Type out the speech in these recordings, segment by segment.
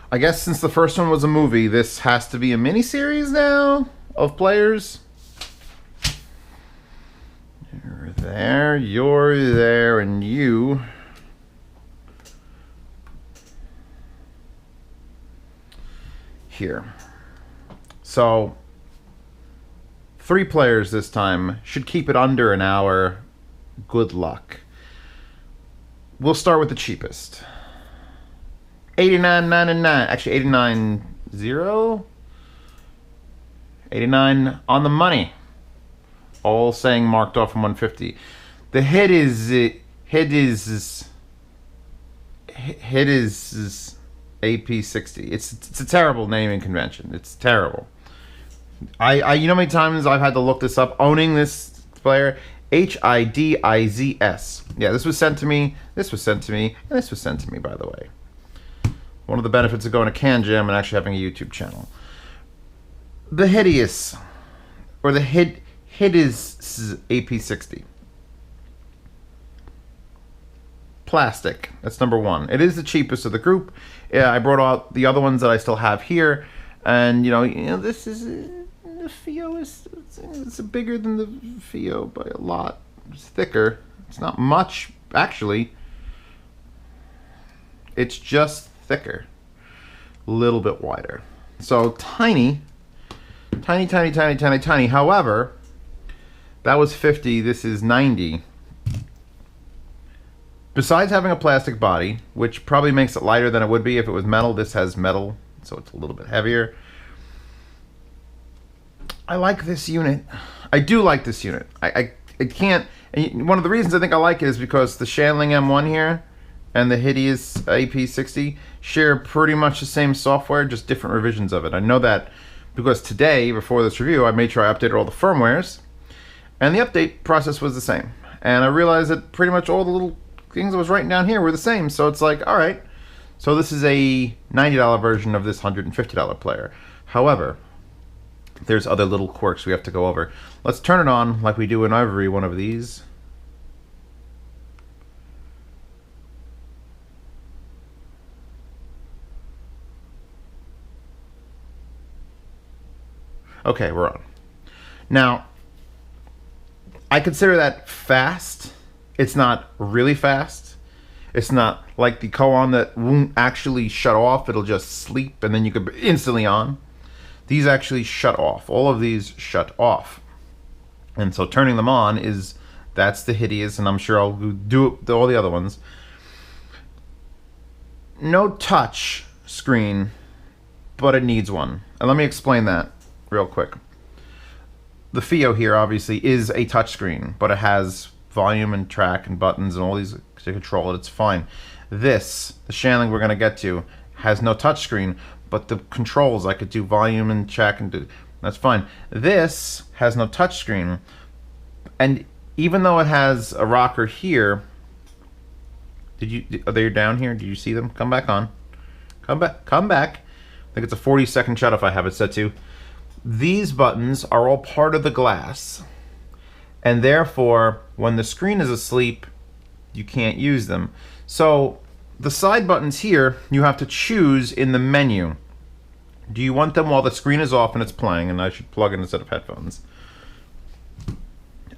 I guess since the first one was a movie, this has to be a miniseries now of players. You're there, and you. Here. So, 3 players this time. Should keep it under an hour. Good luck. We'll start with the cheapest. $89.99. Actually, $89.0. $89 on the money. All saying marked off from 150. The Hidizs AP60. It's a terrible naming convention. It's terrible. You know how many times I've had to look this up owning this player? Hidizs. Yeah, this was sent to me. This was sent to me, and this was sent to me, by the way. One of the benefits of going to Can Jam and actually having a YouTube channel. The Hidizs, or the Hidizs AP60. Plastic. That's number 1. It is the cheapest of the group. Yeah, I brought out the other ones that I still have here, and you know, this is the Fiio it's bigger than the Fiio by a lot. It's thicker. It's not much actually. It's just thicker, a little bit wider. So tiny. However, that was 50. This is 90. Besides having a plastic body, which probably makes it lighter than it would be if it was metal, this has metal, so it's a little bit heavier. I like this unit. I do like this unit. I can't. And one of the reasons I think I like it is because the Shandling M1 here and the Hidizs AP60 share pretty much the same software, just different revisions of it. I know that because today, before this review, I made sure I updated all the firmwares, and the update process was the same. And I realized that pretty much all the little things I was writing down here were the same. So it's like, all right. So this is a $90 version of this $150 player. However, there's other little quirks we have to go over. Let's turn it on like we do in every one of these. Okay, we're on. Now, I consider that fast. It's not really fast. It's not like the koan that won't actually shut off. It'll just sleep and then you could be instantly on. These actually shut off. All of these shut off. And so turning them on that's the Hidizs, and I'm sure I'll do all the other ones. No touch screen, but it needs one. And let me explain that real quick. The Fiio here obviously is a touchscreen, but it has volume and track and buttons and all these to control it. It's fine. This, the Shanling we're going to get to, has no touchscreen, but the controls, I could do volume and track and do. That's fine. This has no touchscreen, and even though it has a rocker here, are they down here? Did you see them? Come back on. Come back. I think it's a 40-second shut if I have it set to. These buttons are all part of the glass, and therefore when the screen is asleep you can't use them. So the side buttons here you have to choose in the menu. Do you want them while the screen is off and it's playing? And I should plug in a set of headphones.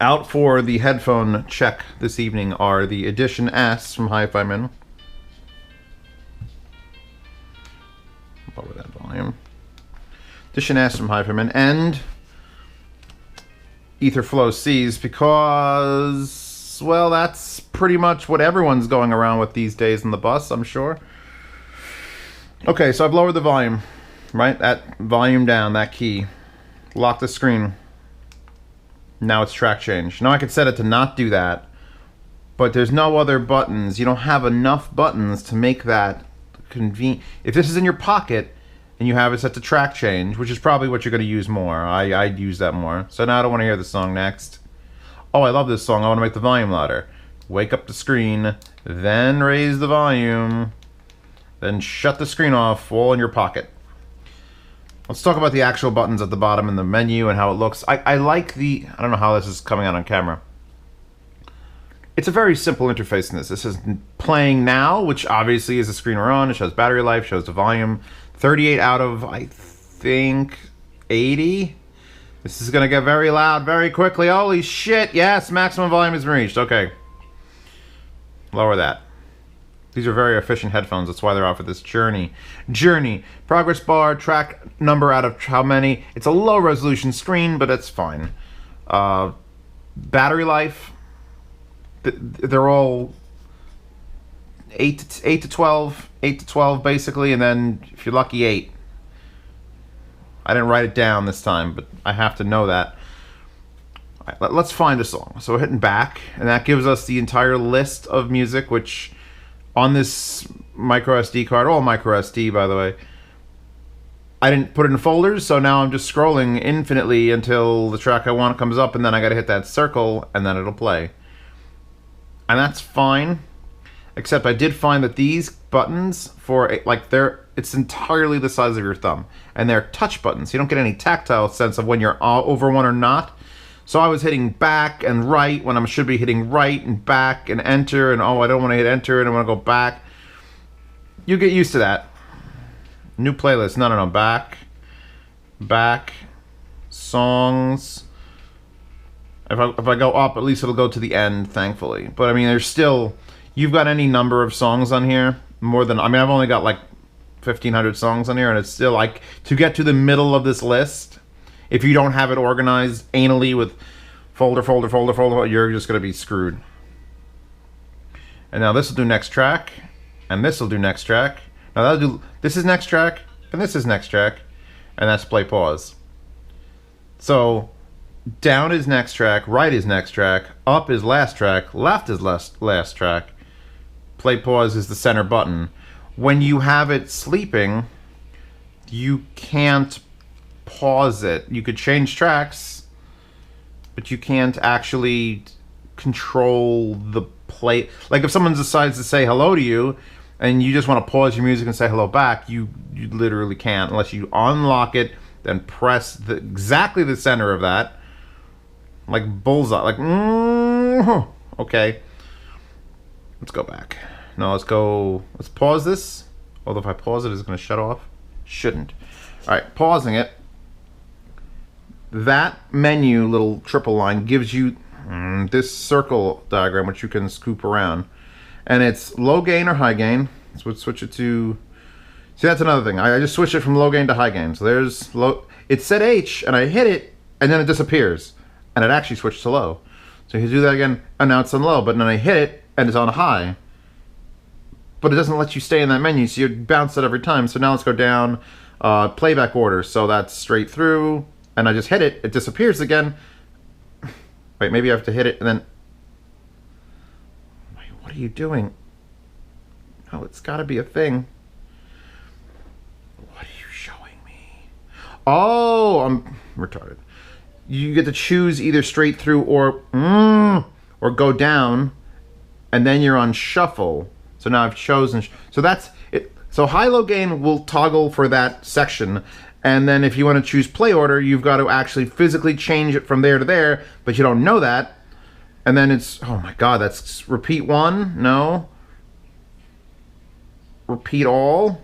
Out for the headphone check this evening are the Edition S from Hi-Fi Man. Lower that volume. Edition S from Hi-Fi Man and Etherflow C's, because, well, that's pretty much what everyone's going around with these days in the bus, I'm sure. Okay, so I've lowered the volume, right? That volume down, that key. Lock the screen. Now it's track change. Now I could set it to not do that, but there's no other buttons. You don't have enough buttons to make that convenient. If this is in your pocket and you have it set to track change, which is probably what you're going to use more. I'd use that more. So now I don't want to hear the song next. Oh, I love this song. I want to make the volume louder. Wake up the screen, then raise the volume, then shut the screen off, all in your pocket. Let's talk about the actual buttons at the bottom in the menu and how it looks. I like the, I don't know how this is coming out on camera. It's a very simple interface in this. This is playing now, which obviously is the screen we're on. It shows battery life, shows the volume. 38 out of, I think, 80. This is going to get very loud very quickly. Holy shit. Yes, maximum volume has been reached. Okay. Lower that. These are very efficient headphones. That's why they're offered this GenIII. GenIII. Progress bar, track number out of how many. It's a low resolution screen, but it's fine. Battery life. They're all 8 to 12. 8 to 12 basically, and then if you're lucky 8. I didn't write it down this time, but I have to know that. All right, let's find a song. So we're hitting back, and that gives us the entire list of music, which on this micro SD card, all micro SD by the way, I didn't put it in folders, so now I'm just scrolling infinitely until the track I want comes up, and then I gotta hit that circle, and then it'll play. And that's fine, except I did find that these buttons it's entirely the size of your thumb, and they're touch buttons. You don't get any tactile sense of when you're over one or not. So I was hitting back and right when I should be hitting right and back and enter, and oh, I don't want to hit enter and I want to go back. You get used to that. New playlist. No. Back. Songs. If I go up, at least it'll go to the end, thankfully. But I mean, there's still, you've got any number of songs on here, more than, I mean, I've only got like 1,500 songs on here, and it's still like, to get to the middle of this list, if you don't have it organized anally with folder, you're just going to be screwed. And now this will do next track, and this will do next track. Now that'll do, this is next track, and this is next track, and that's play pause. So down is next track, right is next track, up is last track, left is last track. Play pause is the center button. When you have it sleeping, you can't pause it. You could change tracks, but you can't actually control the play. Like if someone decides to say hello to you and you just want to pause your music and say hello back, you literally can't unless you unlock it, then press exactly the center of that, like bullseye, like okay. Let's go back. No, let's pause this. Although if I pause it, it's going to shut off. Shouldn't. Alright, pausing it. That menu, little triple line, gives you this circle diagram, which you can scoop around. And it's low gain or high gain. So let's switch it to... See, that's another thing. I just switched it from low gain to high gain. So there's low... It said H, and I hit it, and then it disappears. And it actually switched to low. So you do that again, and now it's on low, but then I hit it, and it's on high. But it doesn't let you stay in that menu, so you bounce it every time. So now let's go down, playback order. So that's straight through, and I just hit it, it disappears again. Wait, maybe I have to hit it and then... Wait, what are you doing? Oh, it's gotta be a thing. What are you showing me? Oh, I'm retarded. You get to choose either straight through or go down, and then you're on shuffle. So now I've chosen, so that's it. So high-low gain will toggle for that section, and then if you want to choose play order, you've got to actually physically change it from there to there, but you don't know that. And then it's, oh my god, that's repeat one, no. Repeat all.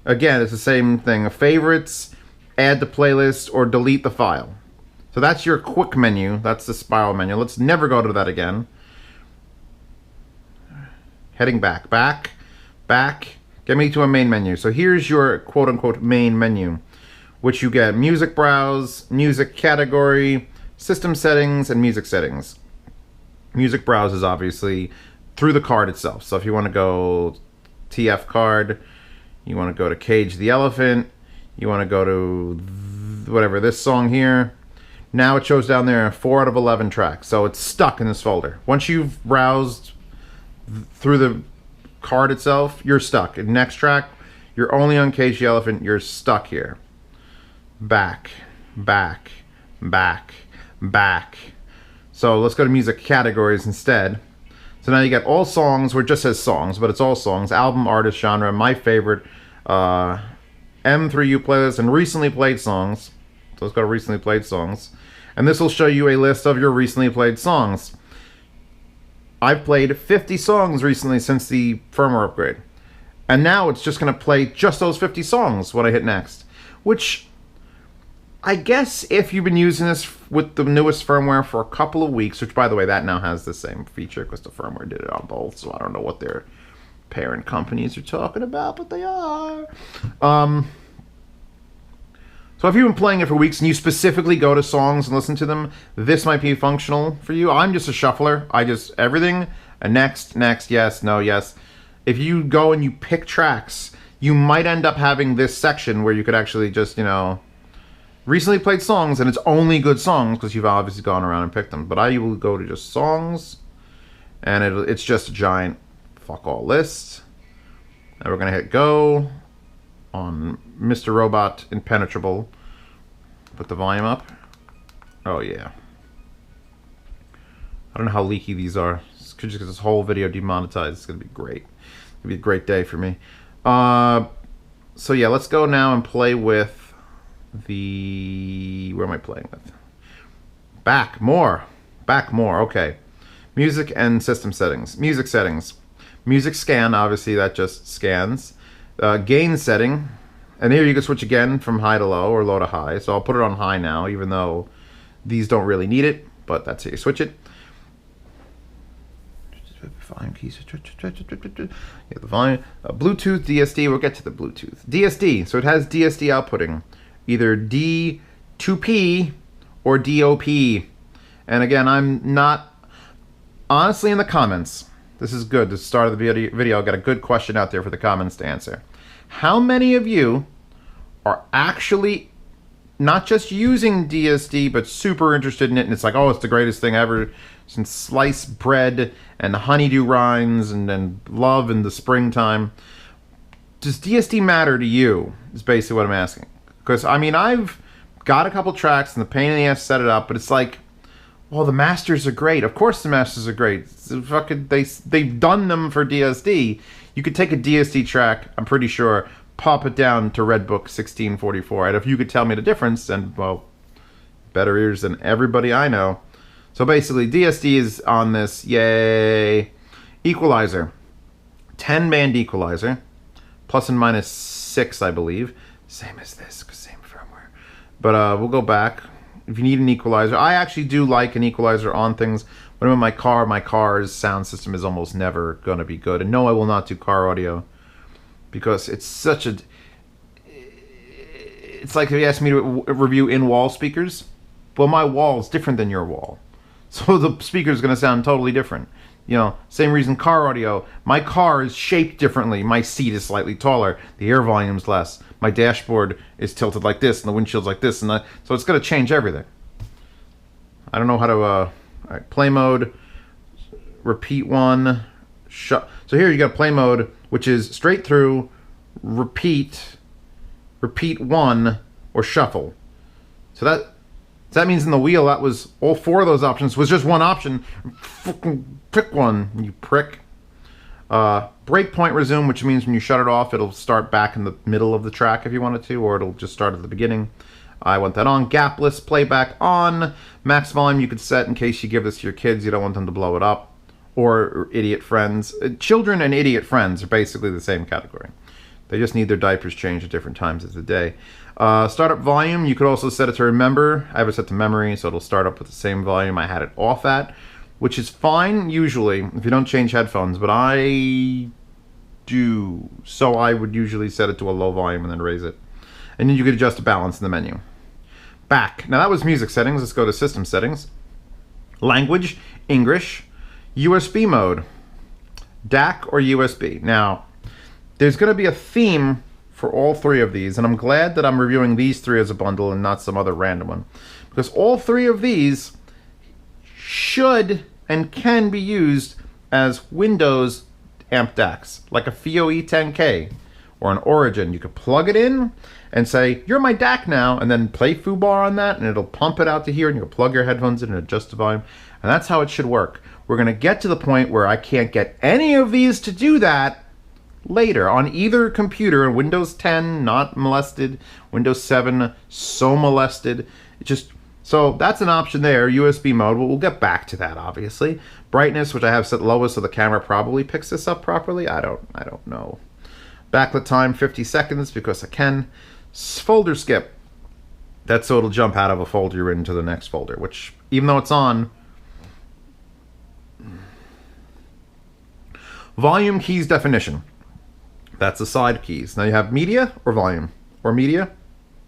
Again, it's the same thing. Favorites, add to playlist, or delete the file. So that's your quick menu, that's the spiral menu. Let's never go to that again. Heading back, get me to a main menu. So here's your quote-unquote main menu, which you get music browse, music category, system settings, and music settings. Music browse is obviously through the card itself. So if you want to go TF card, you want to go to Cage the Elephant, you want to go to whatever, this song here. Now it shows down there 4 out of 11 tracks. So it's stuck in this folder. Once you've browsed through the card itself, you're stuck. In next track, you're only on Cage the Elephant, you're stuck here. Back. So let's go to music categories instead. So now you get all songs, where it just says songs, but it's all songs. Album, artist, genre, my favorite, M3U playlist, and recently played songs. So let's go to recently played songs. And this will show you a list of your recently played songs. I've played 50 songs recently since the firmware upgrade. And now it's just going to play just those 50 songs when I hit next. Which, I guess if you've been using this with the newest firmware for a couple of weeks, which by the way, that now has the same feature because the firmware did it on both, so I don't know what their parent companies are talking about, but they are. So if you've been playing it for weeks and you specifically go to songs and listen to them, this might be functional for you. I'm just a shuffler. I just, everything, next, yes, no, yes. If you go and you pick tracks, you might end up having this section where you could actually just, you know, recently played songs, and it's only good songs because you've obviously gone around and picked them. But I will go to just songs, and it's just a giant fuck all list. And we're going to hit go on Mr. Robot Impenetrable. Put the volume up. Oh, yeah. I don't know how leaky these are. Just because this whole video demonetized. It's going to be great. It's going to be a great day for me. So, yeah, let's go now and play with the... Where am I playing with? Back more. Okay. Music and system settings. Music settings. Music scan, obviously, that just scans. Gain setting. And here you can switch again from high to low or low to high. So I'll put it on high now, even though these don't really need it. But that's how you switch it. Volume keys. Yeah, the volume. Bluetooth, DSD. We'll get to the Bluetooth. DSD. So it has DSD outputting. Either D2P or DOP. And again, I'm not... Honestly, in the comments, this is good. The start of the video, I got a good question out there for the comments to answer. How many of you are actually not just using DSD, but super interested in it? And it's like, oh, it's the greatest thing ever since sliced bread and honeydew rinds and love in the springtime. Does DSD matter to you? Is basically what I'm asking. Because, I mean, I've got a couple tracks and the pain in the ass set it up, but it's like, well, the masters are great. Of course the masters are great. They've done them for DSD. You could take a DSD track, I'm pretty sure, pop it down to Redbook 1644. And if you could tell me the difference, then, well, better ears than everybody I know. So basically, DSD is on this, yay. Equalizer. 10-band equalizer. Plus and minus 6, I believe. Same as this, same firmware. But we'll go back. If you need an equalizer, I actually do like an equalizer on things. When I'm in my car's sound system is almost never going to be good. And no, I will not do car audio because it's such a... It's like if you asked me to review in-wall speakers. Well, my wall is different than your wall. So the speaker is going to sound totally different. You know, same reason car audio. My car is shaped differently. My seat is slightly taller. The air volume's less. My dashboard is tilted like this, and the windshield's like this, and that. So it's going to change everything. I don't know how to... all right, play mode, repeat one, so here you got play mode, which is straight through, repeat one, or shuffle. So that means in the wheel, that was all 4 of those options was just one option. Fucking pick one, you prick. Breakpoint resume, which means when you shut it off, it'll start back in the middle of the track if you wanted to, or it'll just start at the beginning. I want that on. Gapless playback on. Max volume you could set in case you give this to your kids. You don't want them to blow it up. Or idiot friends. Children and idiot friends are basically the same category. They just need their diapers changed at different times of the day. Startup volume, you could also set it to remember. I have it set to memory, so it'll start up with the same volume I had it off at, which is fine usually if you don't change headphones, but I do. So I would usually set it to a low volume and then raise it. And then you could adjust the balance in the menu. Back. Now that was music settings. Let's go to system settings. Language, English, USB mode, DAC or USB. Now, there's going to be a theme for all 3 of these, and I'm glad that I'm reviewing these 3 as a bundle and not some other random one. Because all 3 of these should and can be used as Windows amp DACs, like a Fiio E10K or an Origin. You could plug it in and say, you're my DAC now, and then play foobar on that, and it'll pump it out to here, and you'll plug your headphones in and adjust the volume. And that's how it should work. We're going to get to the point where I can't get any of these to do that later on either computer. Windows 10, not molested. Windows 7, so molested. It just, So that's an option there, USB mode. We'll get back to that, obviously. Brightness, which I have set lowest, so the camera probably picks this up properly. I don't know. Backlit time, 50 seconds, because I can. Folder skip. That's so it'll jump out of a folder you're into the next folder, which, even though it's on. Volume keys definition. That's the side keys. Now you have media or volume, or media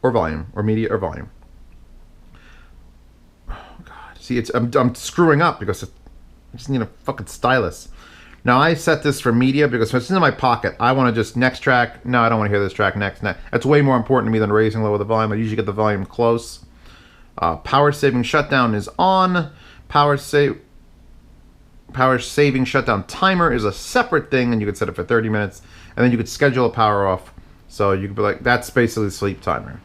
or volume, or media or volume. See, I'm screwing up because I just need a fucking stylus. Now I set this for media because when it's in my pocket, I want to just next track. No, I don't want to hear this track next. That's way more important to me than raising lower the volume. I usually get the volume close. Power saving shutdown is on. Power saving shutdown timer is a separate thing, and you could set it for 30 minutes, and then you could schedule a power off. So you could be like, that's basically sleep timer.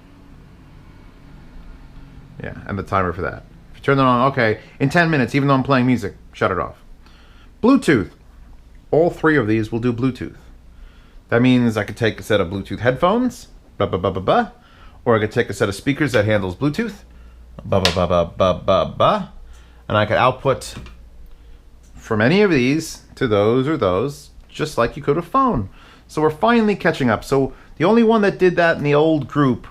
Yeah, and the timer for that. Turn it on, okay, in 10 minutes, even though I'm playing music, shut it off. Bluetooth. All three of these will do Bluetooth. That means I could take a set of Bluetooth headphones, or I could take a set of speakers that handles Bluetooth, and I could output from any of these to those or those, just like you could a phone. So we're finally catching up. So the only one that did that in the old group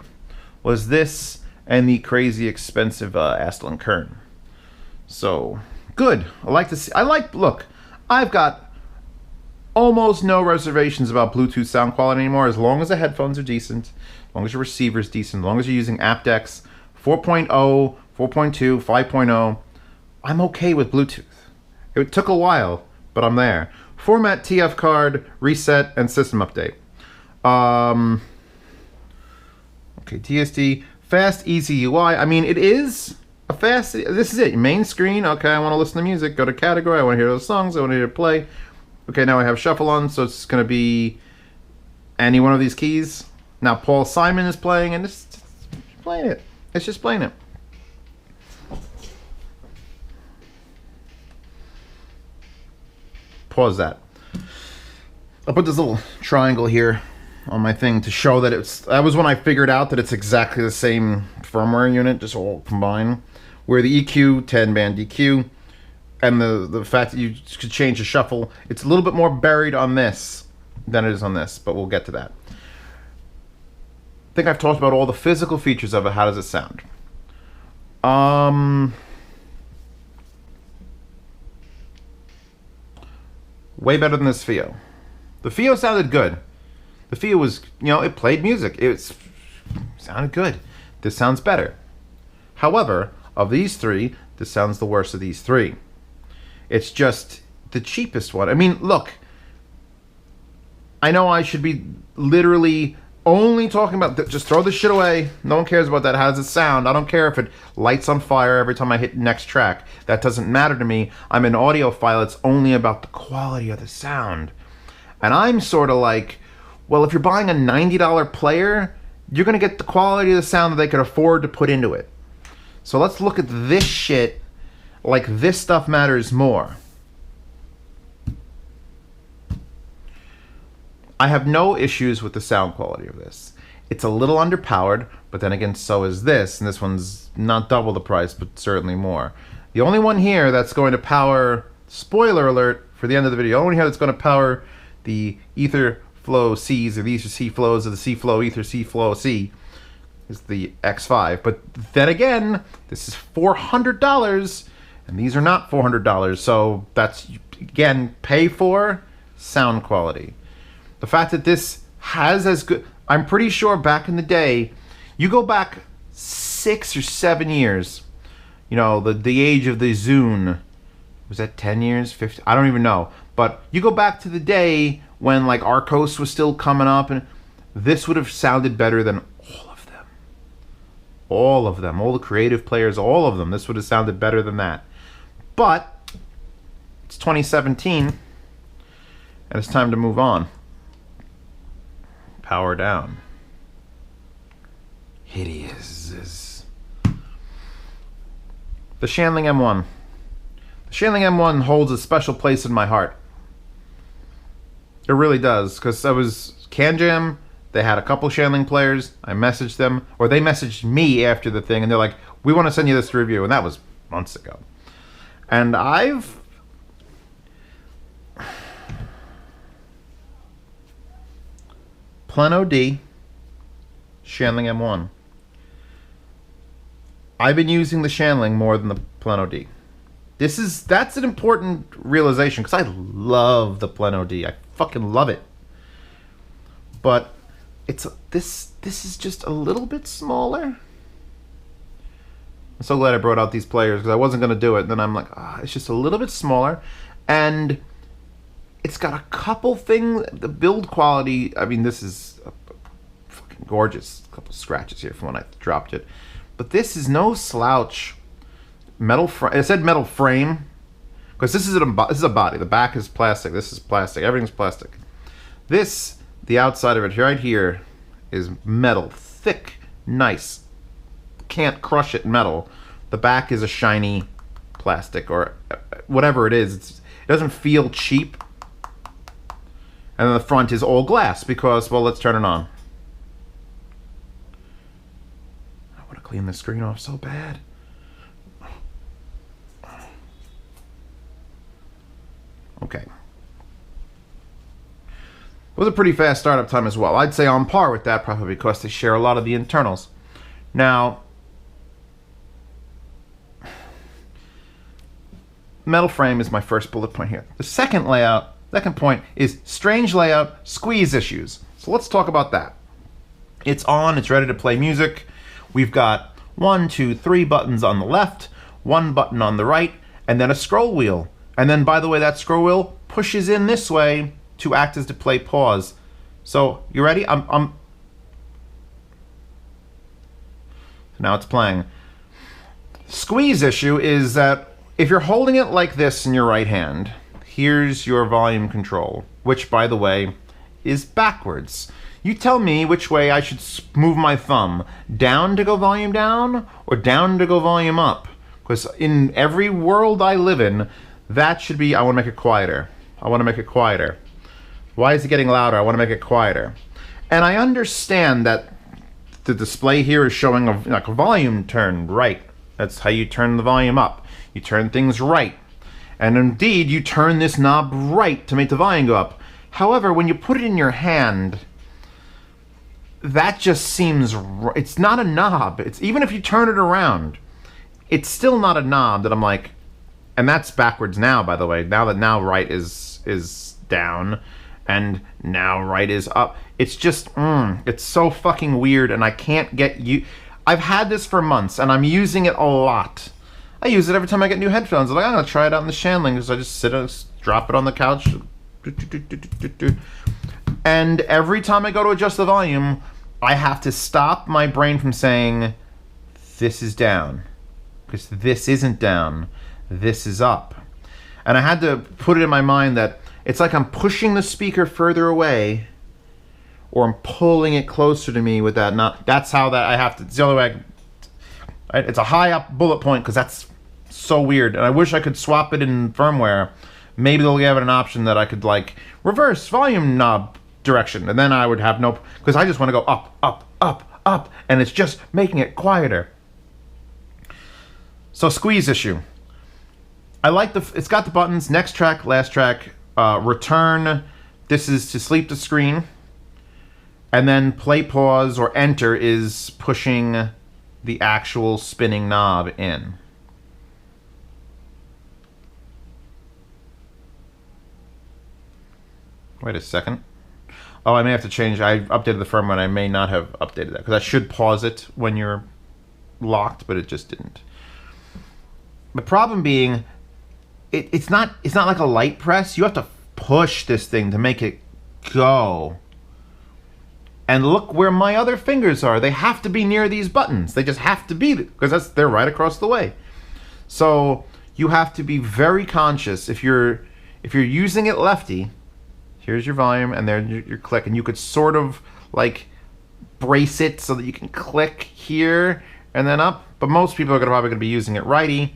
was this and the crazy expensive Aston Kern. So good. Look, I've got almost no reservations about Bluetooth sound quality anymore, as long as the headphones are decent, as long as your receiver's decent, as long as you're using aptX 4.0, 4.2, 5.0. I'm okay with Bluetooth. It took a while, but I'm there. Format TF card, reset, and system update. Okay, TSD. Fast, easy UI. I mean, it is a fast. This is it. Main screen. Okay, I want to listen to music. Go to category. I want to hear those songs. I want to hear play. Okay, now I have shuffle on, so it's going to be any one of these keys. Now Paul Simon is playing, and it's playing it. It's just playing it. Pause that. I'll put this little triangle here on my thing to show that that was when I figured out that it's exactly the same firmware unit, just all combined. Where the EQ, 10-band EQ, and the fact that you could change the shuffle, it's a little bit more buried on this than it is on this, but we'll get to that. I think I've talked about all the physical features of it. How does it sound? Way better than this Fiio. The Fiio sounded good. The Fiio was, it played music. It sounded good. This sounds better. However, of these three, this sounds the worst of these three. It's just the cheapest one. I mean, look, I know I should be literally only talking about, just throw this shit away. No one cares about that. How does it sound? I don't care if it lights on fire every time I hit next track. That doesn't matter to me. I'm an audiophile. It's only about the quality of the sound. And I'm sort of like, well, if you're buying a $90 player, you're going to get the quality of the sound that they could afford to put into it. So let's look at this shit like this stuff matters more. I have no issues with the sound quality of this. It's a little underpowered, but then again, so is this. And this one's not double the price, but certainly more. The only one here that's going to power, spoiler alert for the end of the video, the only one here that's going to power the Ether Flow C's, or the Ether C flows, or the C Flow Ether C Flow C, is the X5. But then again, this is $400, and these are not $400. So that's, again, pay for sound quality. The fact that this has as good, I'm pretty sure back in the day, you go back 6 or 7 years, the age of the Zune, was that 10 years, 50? I don't even know. But you go back to the day when like Arcos was still coming up, and this would have sounded better than all of them. All of them, all the creative players, all of them. This would have sounded better than that. But it's 2017, and it's time to move on. Power down. Hidizs. The Shandling M1. The Shanling M1 holds a special place in my heart. It really does, because I was CanJam. They had a couple Shanling players. I messaged them, or they messaged me after the thing, and they're like, We want to send you this to review, and that was months ago. And I've Plano D, Shandling M1. I've been using the Shanling more than the Plano D. That's an important realization, because I love the Plano D. I fucking love it. But this is just a little bit smaller. I'm so glad I brought out these players, because I wasn't going to do it. And then I'm like, it's just a little bit smaller. And it's got a couple things. The build quality, I mean, this is fucking gorgeous. A couple scratches here from when I dropped it. But this is no slouch. Metal frame. It said metal frame, because this is a body. The back is plastic. This is plastic. Everything's plastic. This, the outside of it right here, is metal. Thick, nice. Can't crush it metal. The back is a shiny plastic, or whatever it is. It doesn't feel cheap. And then the front is all glass, because, well, let's turn it on. I want to clean the screen off so bad. Okay. It was a pretty fast startup time as well. I'd say on par with that, probably because they share a lot of the internals. Now, metal frame is my first bullet point here. The second point is strange layout, squeeze issues. So let's talk about that. It's on, it's ready to play music. We've got 1, 2, 3 buttons on the left, 1 button on the right, and then a scroll wheel. And then, by the way, that scroll wheel pushes in this way to act as the play pause. So, you ready? Now it's playing. Squeeze issue is that if you're holding it like this in your right hand, here's your volume control, which, by the way, is backwards. You tell me which way I should move my thumb. Down to go volume down, or down to go volume up? Because in every world I live in, that should be, I want to make it quieter. I want to make it quieter. Why is it getting louder? I want to make it quieter. And I understand that the display here is showing like a volume turn right. That's how you turn the volume up. You turn things right. And indeed, you turn this knob right to make the volume go up. However, when you put it in your hand, that just seems, it's not a knob. It's, even if you turn it around, it's still not a knob that I'm like, and that's backwards now, by the way. Now that right is down, and now right is up. It's just, it's so fucking weird, and I can't get you. I've had this for months, and I'm using it a lot. I use it every time I get new headphones. I'm like, I'm gonna try it out in the Shanling, because I just drop it on the couch, and every time I go to adjust the volume, I have to stop my brain from saying, this is down, because this isn't down. This is up. And I had to put it in my mind that it's like I'm pushing the speaker further away, or I'm pulling it closer to me with that knot. That's how that I have to, it's the only way it's a high up bullet point, because that's so weird. And I wish I could swap it in firmware. Maybe they'll give it an option that I could like reverse volume knob direction, and then I would have no, because I just want to go up, up, up, up, and it's just making it quieter. So squeeze issue. I like it's got the buttons, next track, last track, return, this is to sleep the screen, and then play, pause, or enter is pushing the actual spinning knob in. Wait a second. Oh, I may have to change, I updated the firmware and I may not have updated that, because I should pause it when you're locked, but it just didn't. The problem being, it's not like a light press. You have to push this thing to make it go. And look where my other fingers are. They have to be near these buttons. They just have to be, because they're right across the way. So you have to be very conscious. If you're using it lefty, here's your volume and there's your click, and you could sort of like brace it so that you can click here and then up. But most people are probably going to be using it righty.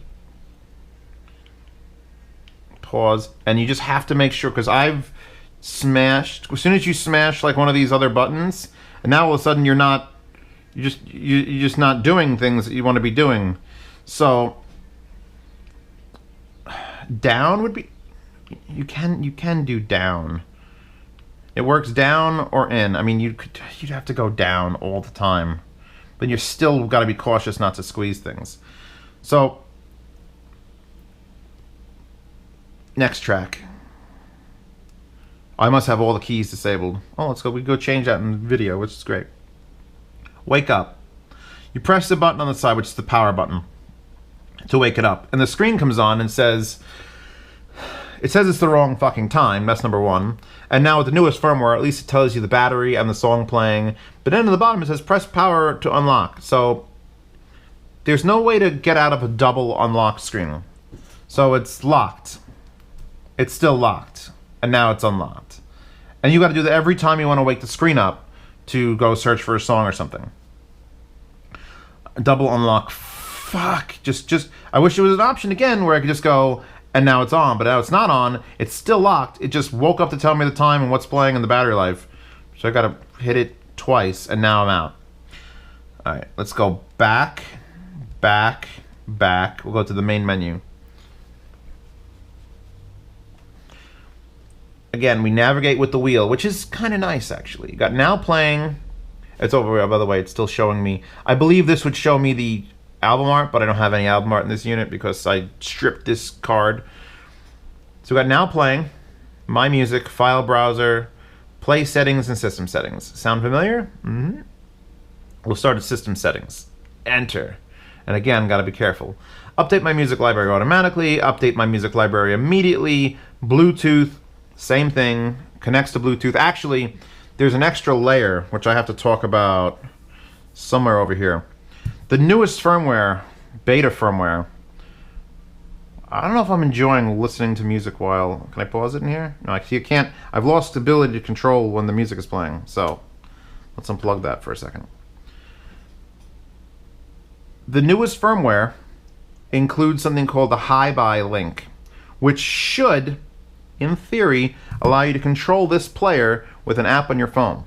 Pause, and you just have to make sure, because I've smashed, as soon as you smash like one of these other buttons, and now all of a sudden you're not You're just not doing things that you want to be doing. So down would be, you can do down. It works down or in. I mean, you'd have to go down all the time, but you're still got to be cautious not to squeeze things. So next track. I must have all the keys disabled. Oh, let's go. We go change that in the video, which is great. Wake up. You press the button on the side, which is the power button, to wake it up, and the screen comes on and says, it says it's the wrong fucking time. That's number one. And now with the newest firmware, at least it tells you the battery and the song playing. But then at the bottom it says press power to unlock. So there's no way to get out of a double unlock screen. So it's locked. It's still locked. And now it's unlocked. And you got to do that every time you want to wake the screen up to go search for a song or something. Double unlock. Fuck. Just I wish there was an option again where I could just go, and now it's on, but now it's not on. It's still locked. It just woke up to tell me the time and what's playing and the battery life. So I gotta hit it twice, and now I'm out. All right, let's go back, back, back. We'll go to the main menu. Again, we navigate with the wheel, which is kind of nice, actually. You got now playing. It's over, by the way. It's still showing me. I believe this would show me the album art, but I don't have any album art in this unit because I stripped this card. So we got now playing, my music, file browser, play settings, and system settings. Sound familiar? Mm-hmm. We'll start at system settings. Enter. And again, gotta be careful. Update my music library automatically, update my music library immediately, Bluetooth, same thing, connects to Bluetooth. Actually, there's an extra layer, which I have to talk about somewhere over here. The newest firmware, beta firmware, I don't know if I'm enjoying listening to music while, can I pause it in here? No, you can't. I've lost the ability to control when the music is playing, so let's unplug that for a second. The newest firmware includes something called the Hidizs link, which should, in theory, allow you to control this player with an app on your phone.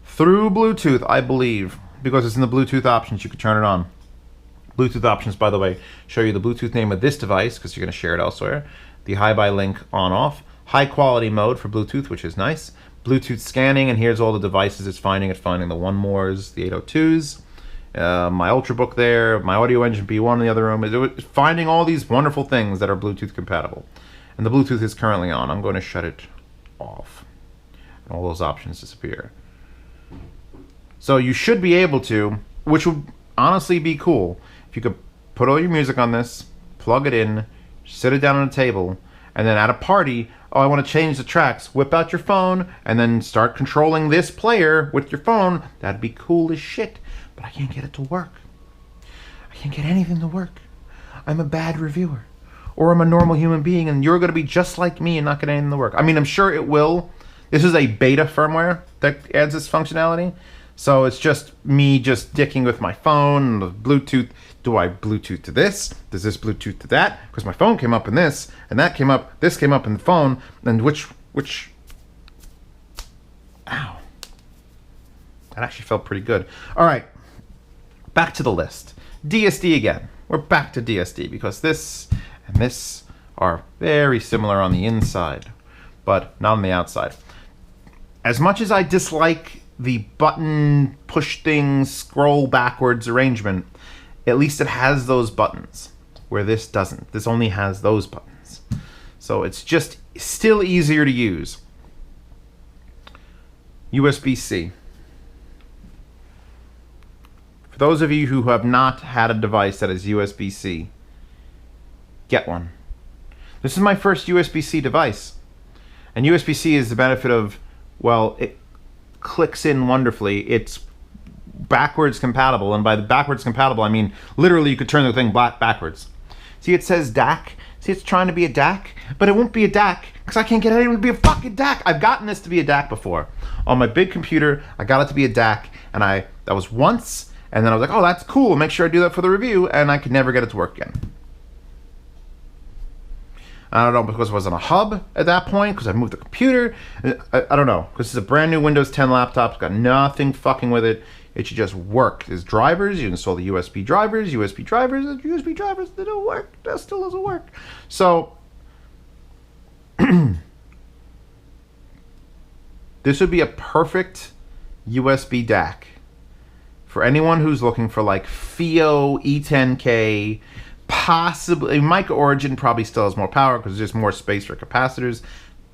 Through Bluetooth, I believe. Because it's in the Bluetooth options, you can turn it on. Bluetooth options, by the way, show you the Bluetooth name of this device because you're going to share it elsewhere. The Hidizs link on off. High quality mode for Bluetooth, which is nice. Bluetooth scanning, and here's all the devices it's finding. It's finding the 1Mores, the 802s, my Ultrabook there, my Audio Engine B1 in the other room. It's finding all these wonderful things that are Bluetooth compatible. And the Bluetooth is currently on. I'm going to shut it off. And all those options disappear. So you should be able to, which would honestly be cool, if you could put all your music on this, plug it in, sit it down on a table, and then at a party, oh, I want to change the tracks, whip out your phone, and then start controlling this player with your phone. That'd be cool as shit, but I can't get it to work. I can't get anything to work. I'm a bad reviewer. Or I'm a normal human being, and you're going to be just like me and not get anything to work. I mean, I'm sure it will. This is a beta firmware that adds this functionality. So it's just me just dicking with my phone, the Bluetooth. Do I Bluetooth to this? Does this Bluetooth to that? Because my phone came up in this, and that came up, this came up in the phone, and which, ow. That actually felt pretty good. All right, back to the list. DSD again. We're back to DSD because this and this are very similar on the inside, but not on the outside. As much as I dislike the button push things scroll backwards arrangement, at least it has those buttons where this doesn't. This only has those buttons, so it's just still easier to use. USB-C. For those of you who have not had a device that is USB-C, get one. This is my first USB-C device, and USB-C is the benefit of, well, it clicks in wonderfully. It's backwards compatible, and by the backwards compatible I mean literally you could turn the thing backwards. See, it says DAC. See, it's trying to be a DAC, but it won't be a DAC because I can't get anyone to be a fucking DAC. I've gotten this to be a DAC before. On my big computer, I got it to be a DAC, and that was once, and then I was like, oh, that's cool, make sure I do that for the review, and I could never get it to work again. I don't know, because it wasn't a hub at that point, because I moved the computer. I don't know, because it's a brand new Windows 10 laptop. It's got nothing fucking with it. It should just work. There's drivers. You install the USB drivers, they don't work. That still doesn't work. So this would be a perfect USB DAC for anyone who's looking for like Fiio E10K, possibly Micro Origin probably still has more power because there's just more space for capacitors,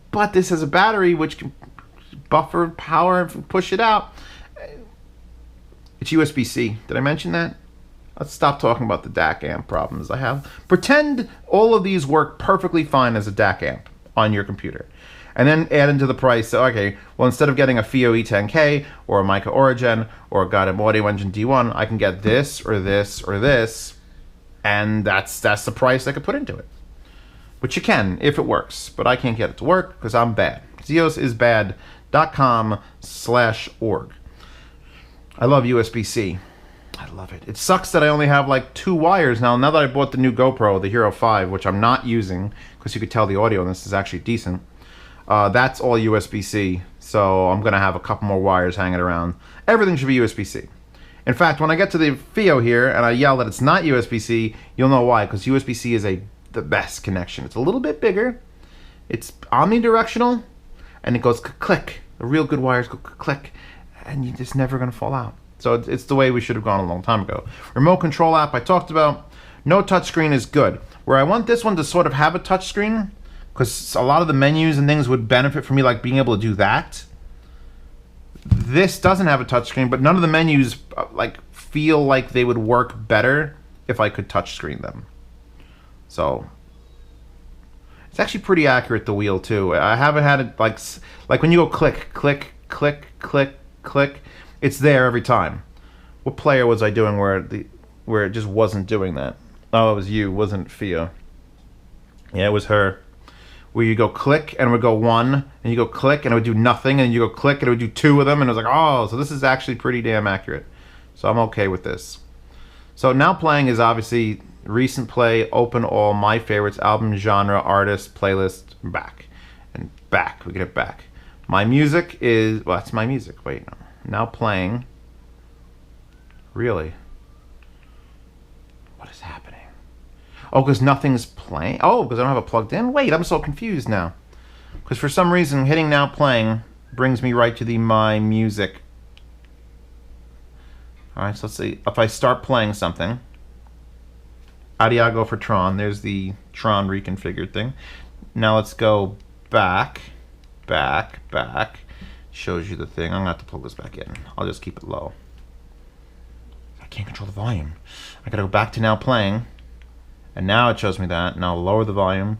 but this has a battery which can buffer power and push it out. It's USB-C. Did I mention that? Let's stop talking about the DAC amp problems I have. Pretend all of these work perfectly fine as a DAC amp on your computer. And then add into the price. So, okay, well, instead of getting a Fiio E10K or a Micro Origin or a GenIII Audio Engine D1, I can get this or this or this, and that's the price I could put into it. Which you can if it works, but I can't get it to work because I'm bad. zeosisbad.com/org. I love USB-C. I love it. It sucks that I only have like 2 wires now. Now that I bought the new GoPro, the Hero 5, which I'm not using because you could tell the audio on this is actually decent. That's all USB-C, so I'm going to have a couple more wires hanging around. Everything should be USB-C. In fact, when I get to the Fiio here and I yell that it's not USB-C, you'll know why, because USB-C is the best connection. It's a little bit bigger, it's omnidirectional, and it goes click. The real good wires go click, and you're just never going to fall out. So it's the way we should have gone a long time ago. Remote control app I talked about. No touchscreen is good. Where I want this one to sort of have a touchscreen, because a lot of the menus and things would benefit from me like being able to do that. This doesn't have a touchscreen, but none of the menus like feel like they would work better if I could touchscreen them. So it's actually pretty accurate, the wheel too. I haven't had it like when you go click, click, click, click, click, it's there every time. What player was I doing where it just wasn't doing that? Oh, it was you, wasn't Fiio. Yeah, it was her. Where you go click and it would go 1, and you go click and it would do nothing, and you go click and it would do 2 of them, and it was like, oh, so this is actually pretty damn accurate. So I'm okay with this. So now playing is obviously recent play, open all, my favorites, album, genre, artist, playlist, back. And back, we get it back. My music is, well, that's my music, wait, no. Now playing, really? What is happening? Oh, because nothing's playing? Oh, because I don't have it plugged in? Wait, I'm so confused now. Because for some reason, hitting now playing brings me right to the my music. Alright, so let's see. If I start playing something, Adiago for Tron, there's the Tron reconfigured thing. Now let's go back, back, back. Shows you the thing. I'm going to have to plug this back in. I'll just keep it low. I can't control the volume. I got to go back to now playing. And now it shows me that. Now lower the volume.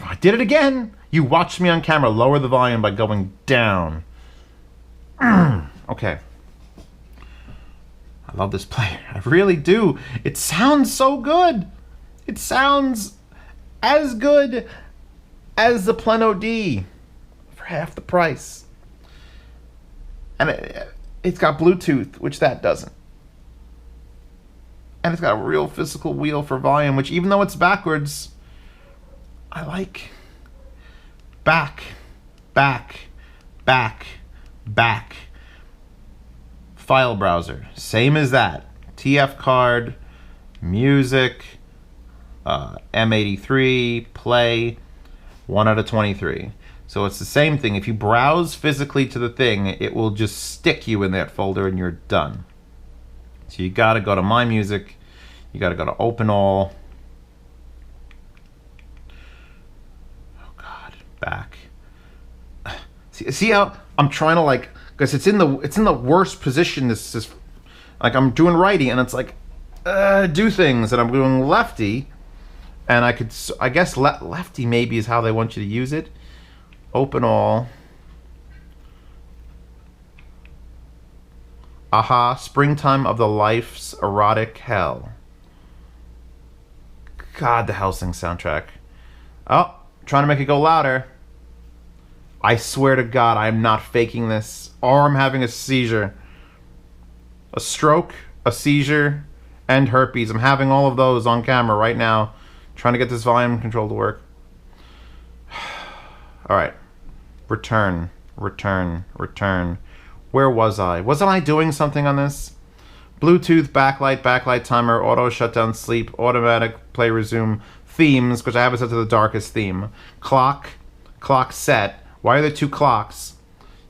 I did it again! You watched me on camera lower the volume by going down. Okay. I love this player. I really do. It sounds so good. It sounds as good as the Pleno D for half the price. And it's got Bluetooth, which that doesn't. And it's got a real physical wheel for volume, which even though it's backwards, I like. Back, back, back, back. File browser, same as that. TF card, music, M83, play, 1 out of 23. So it's the same thing. If you browse physically to the thing, it will just stick you in that folder and you're done. So you gotta go to My Music, you gotta go to Open All. Oh God, back. See how I'm trying to like, because it's in the worst position. This is like I'm doing righty and it's like do things, and I'm doing lefty, and I guess lefty maybe is how they want you to use it. Open All. Aha, Springtime of the Life's Erotic Hell. God, the Hellsing soundtrack. Oh, trying to make it go louder. I swear to God, I'm not faking this. Or I'm having a seizure. A stroke, a seizure, and herpes. I'm having all of those on camera right now. Trying to get this volume control to work. Alright. Return, return, return. Where was I? Wasn't I doing something on this? Bluetooth, backlight timer, auto shutdown sleep, automatic play resume, themes, which I have it set to the darkest theme. Clock set. Why are there two clocks?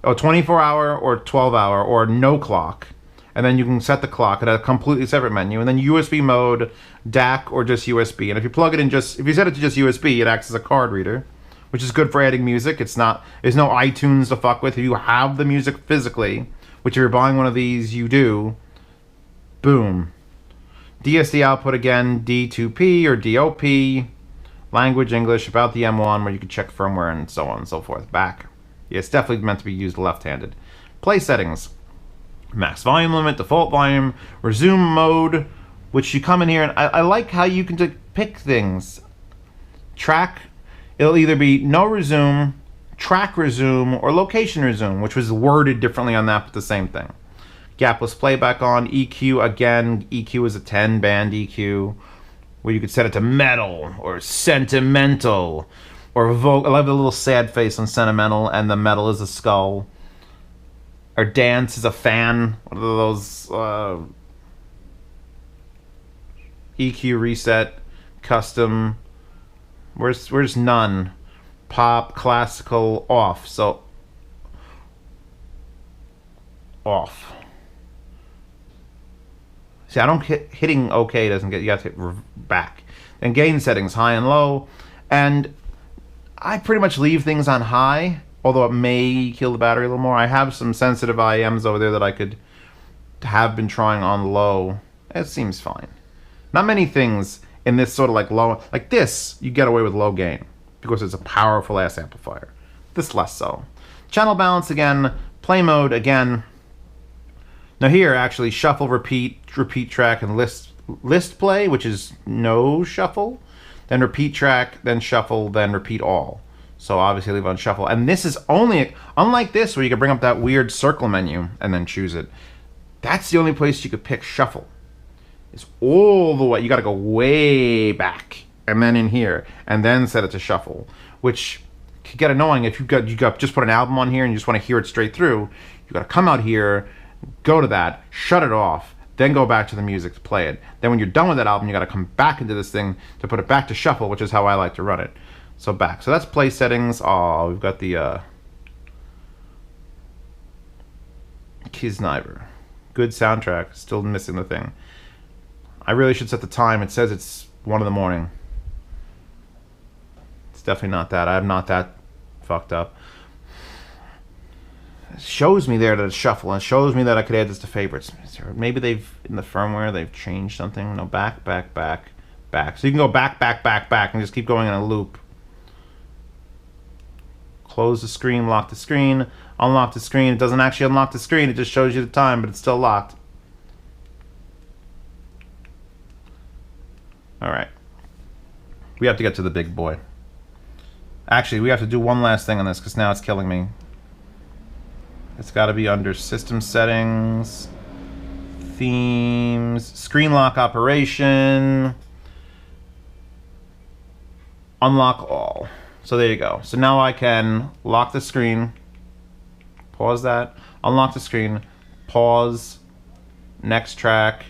Oh, 24-hour or 12-hour or no clock. And then you can set the clock at a completely separate menu. And then USB mode, DAC, or just USB. And if you plug it in if you set it to just USB, it acts as a card reader, which is good for adding music. There's no iTunes to fuck with. If you have the music physically, which if you're buying one of these, you do, boom. DSD output again, D2P or DOP. Language English, about the M1, where you can check firmware and so on and so forth. Back. Yeah, it's definitely meant to be used left-handed. Play settings. Max volume limit, default volume, resume mode, which you come in here, and I like how you can pick things. Track, it'll either be no resume, track resume, or location resume, which was worded differently on that, but the same thing. Gapless playback on, EQ, again, EQ is a 10-band EQ, where you could set it to metal, or sentimental, or I love the little sad face on sentimental, and the metal is a skull. Or dance is a fan, one of those EQ reset, custom. Where's none? Pop, classical, off. So off. See, I don't hitting OK doesn't get, you have to hit back. And gain settings, high and low. And I pretty much leave things on high, although it may kill the battery a little more. I have some sensitive IMs over there that I could have been trying on low. It seems fine. Not many things in this sort of like low, like this, you get away with low gain because it's a powerful ass amplifier. This less so. Channel balance again, play mode again. Now here, actually, shuffle, repeat track, and list play, which is no shuffle. Then repeat track, then shuffle, then repeat all. So obviously leave on shuffle. And this is only, unlike this where you can bring up that weird circle menu and then choose it. That's the only place you could pick shuffle. It's all the way, you gotta go way back and then in here and then set it to shuffle, which could get annoying if you got just put an album on here and you just want to hear it straight through. You gotta come out here, go to that, shut it off, then go back to the music to play it. Then when you're done with that album, you gotta come back into this thing to put it back to shuffle, which is how I like to run it. So back. So that's play settings. Oh, we've got the GenIII. Good soundtrack. Still missing the thing. I really should set the time. It says it's 1 in the morning. It's definitely not that. I'm not that fucked up. It shows me there that it's shuffle, and it shows me that I could add this to favorites. Maybe they've, in the firmware, they've changed something. No, back, back, back, back. So you can go back, back, back, back, and just keep going in a loop. Close the screen, lock the screen, unlock the screen. It doesn't actually unlock the screen, it just shows you the time, but it's still locked. Alright. We have to get to the big boy. Actually, we have to do one last thing on this, because now it's killing me. It's got to be under System Settings, Themes, Screen Lock Operation, Unlock All. So there you go. So now I can lock the screen, pause that, unlock the screen, pause, next track,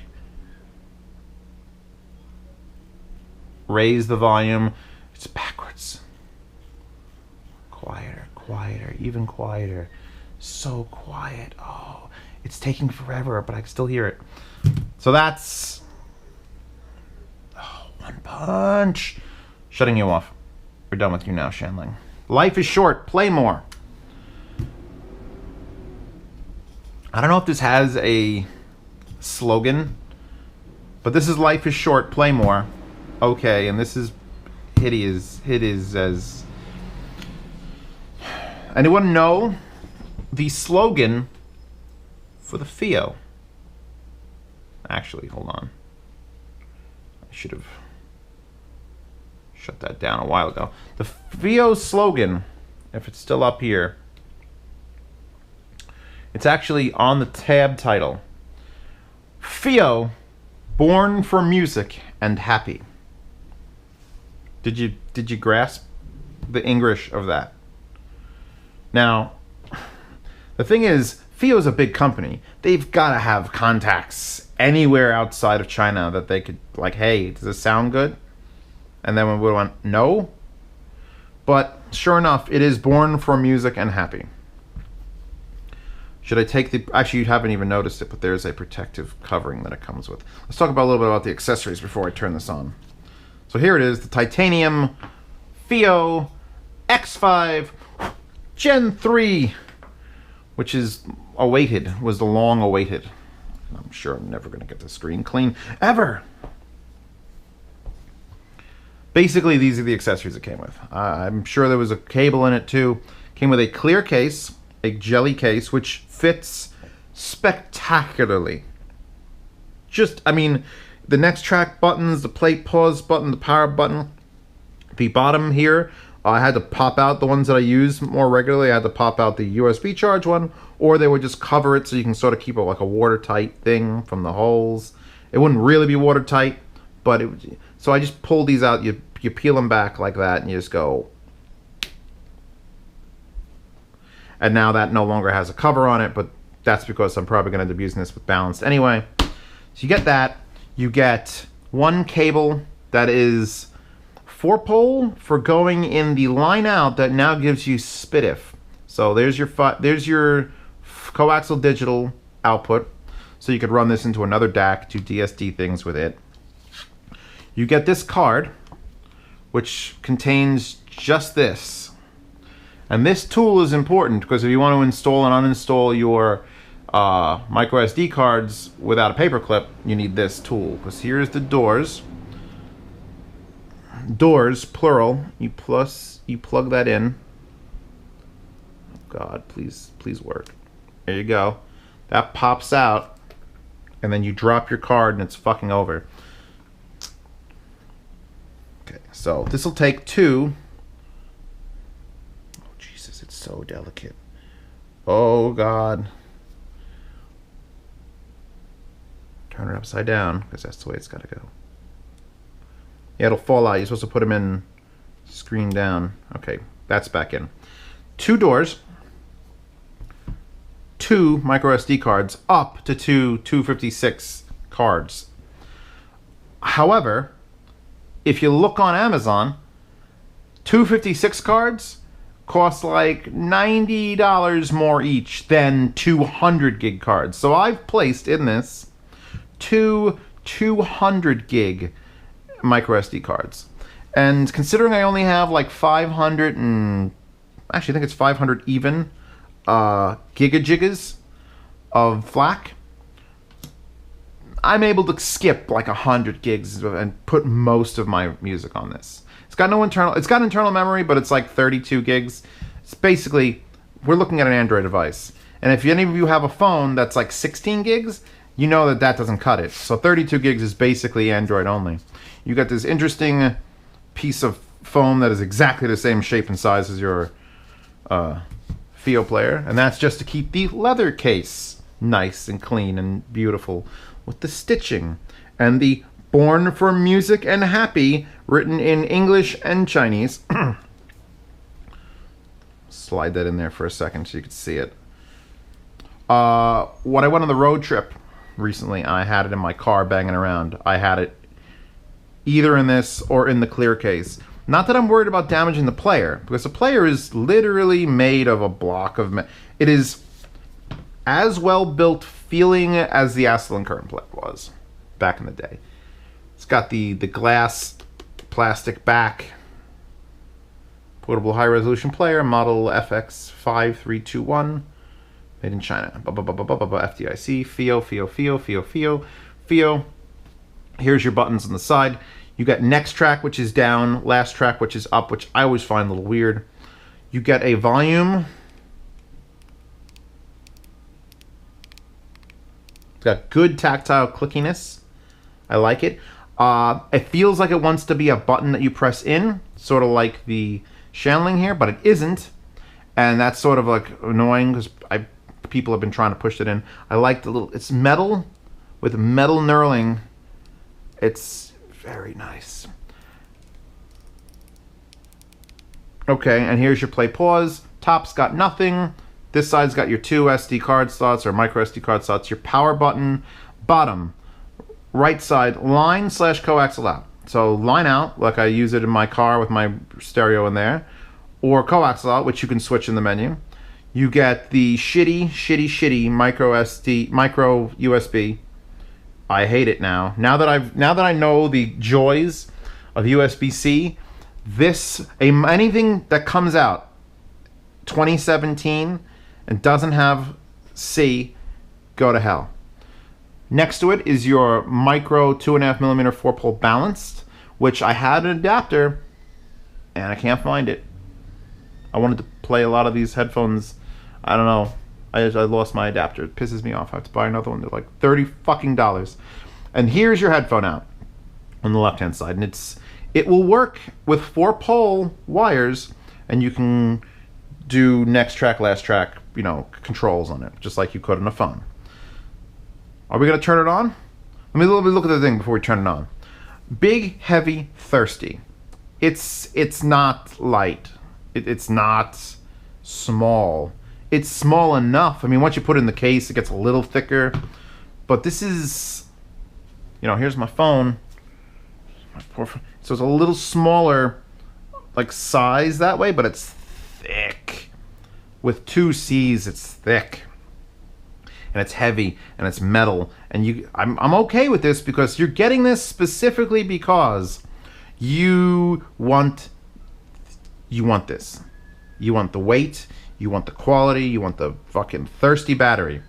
raise the volume. It's backwards. Quieter, quieter, even quieter. So quiet. Oh, it's taking forever, but I can still hear it. So that's... Oh, one punch. Shutting you off. We're done with you now, Shanling. Life is short. Play more. I don't know if this has a slogan, but this is life is short. Play more. Okay, and this is Hidizs as... Anyone know the slogan for the Fiio? Actually, hold on. I should have shut that down a while ago. The Fiio slogan, if it's still up here, it's actually on the tab title. Fiio, born for music and happy. Did you grasp the English of that? Now, the thing is, Fiio's a big company. They've got to have contacts anywhere outside of China that they could, like, hey, does this sound good? And then we went, no. But sure enough, it is born for music and happy. Should I take the... Actually, you haven't even noticed it, but there's a protective covering that it comes with. Let's talk about a little bit about the accessories before I turn this on. So here it is, the titanium Fiio X5 GenIII, which is awaited, was the long awaited. I'm sure I'm never going to get the screen clean, ever. Basically, these are the accessories it came with. I'm sure there was a cable in it too. Came with a clear case, a jelly case, which fits spectacularly. Just, I mean, the next track buttons, the play pause button, the power button. The bottom here, I had to pop out the ones that I use more regularly. I had to pop out the USB charge one, or they would just cover it so you can sort of keep it like a watertight thing from the holes. It wouldn't really be watertight, but it would. So I just pulled these out. You peel them back like that, and you just go. And now that no longer has a cover on it, but that's because I'm probably going to end up using this with balanced anyway. So you get that. You get one cable that is 4-pole for going in the line out that now gives you SPDIF. So there's your coaxial digital output. So you could run this into another DAC, do DSD things with it. You get this card, which contains just this. And this tool is important because if you want to install and uninstall your micro SD cards without a paperclip, you need this tool. Because here's the doors. Doors, plural. You plug that in. Oh God, please work. There you go. That pops out, and then you drop your card, and it's fucking over. Okay, so this will take two. Oh Jesus, it's so delicate. Oh God. Turn it upside down, because that's the way it's got to go. Yeah, it'll fall out. You're supposed to put them in screen down. Okay, that's back in. Two doors. Two micro SD cards up to two 256 cards. However, if you look on Amazon, 256 cards cost like $90 more each than 200 gig cards. So I've placed in this two 200 gig micro SD cards. And considering I only have like 500 and actually I think it's 500 even gigajigas of FLAC, I'm able to skip like 100 gigs and put most of my music on this. It's got no internal, it's got internal memory, but it's like 32 gigs. It's basically, we're looking at an Android device. And if any of you have a phone that's like 16 gigs, you know that that doesn't cut it. So 32 gigs is basically Android only. You got this interesting piece of foam that is exactly the same shape and size as your Fiio player, and that's just to keep the leather case nice and clean and beautiful with the stitching and the "Born for Music and Happy" written in English and Chinese. Slide that in there for a second so you can see it. When I went on the road trip recently, I had it in my car banging around. I had it either in this or in the clear case. Not that I'm worried about damaging the player, because the player is literally made of a block of... It is as well built feeling as the Shanling current player was back in the day. It's got the glass plastic back. Portable high-resolution player, model FX5321. Made in China. FDIC, Fiio. Here's your buttons on the side. You got next track, which is down, last track, which is up, which I always find a little weird. You get a volume. It's got good tactile clickiness. I like it. It feels like it wants to be a button that you press in, sort of like the Shanling here, but it isn't. And that's sort of like annoying because people have been trying to push it in. I like the little, it's metal with metal knurling. It's very nice. Okay, and here's your play pause. Top's got nothing. This side's got your 2 SD card slots or micro SD card slots. Your power button, bottom, right side, line/coaxial out. So line out, like I use it in my car with my stereo in there, or coaxial out, which you can switch in the menu. You get the shitty micro USB. I hate it now. Now that I know the joys of USB-C, anything that comes out 2017 and doesn't have C, go to hell. Next to it is your micro 2.5mm 4-pole balanced, which I had an adapter and I can't find it. I wanted to play a lot of these headphones. I don't know. I lost my adapter. It pisses me off. I have to buy another one. They're like $30 fucking. And here's your headphone out on the left-hand side, and it will work with 4-pole wires, and you can do next track, last track, controls on it, just like you could on a phone. Are we gonna turn it on? Let me look at the thing before we turn it on. Big, heavy, thirsty. It's not light. It's not small. It's small enough. I mean, once you put it in the case, it gets a little thicker. But this is, here's my phone. So it's a little smaller, like, size that way, but it's thick. With 2 C's, it's thick. And it's heavy, and it's metal. And I'm okay with this because you're getting this specifically because you want this. You want the weight. You want the quality, you want the fucking thirsty battery.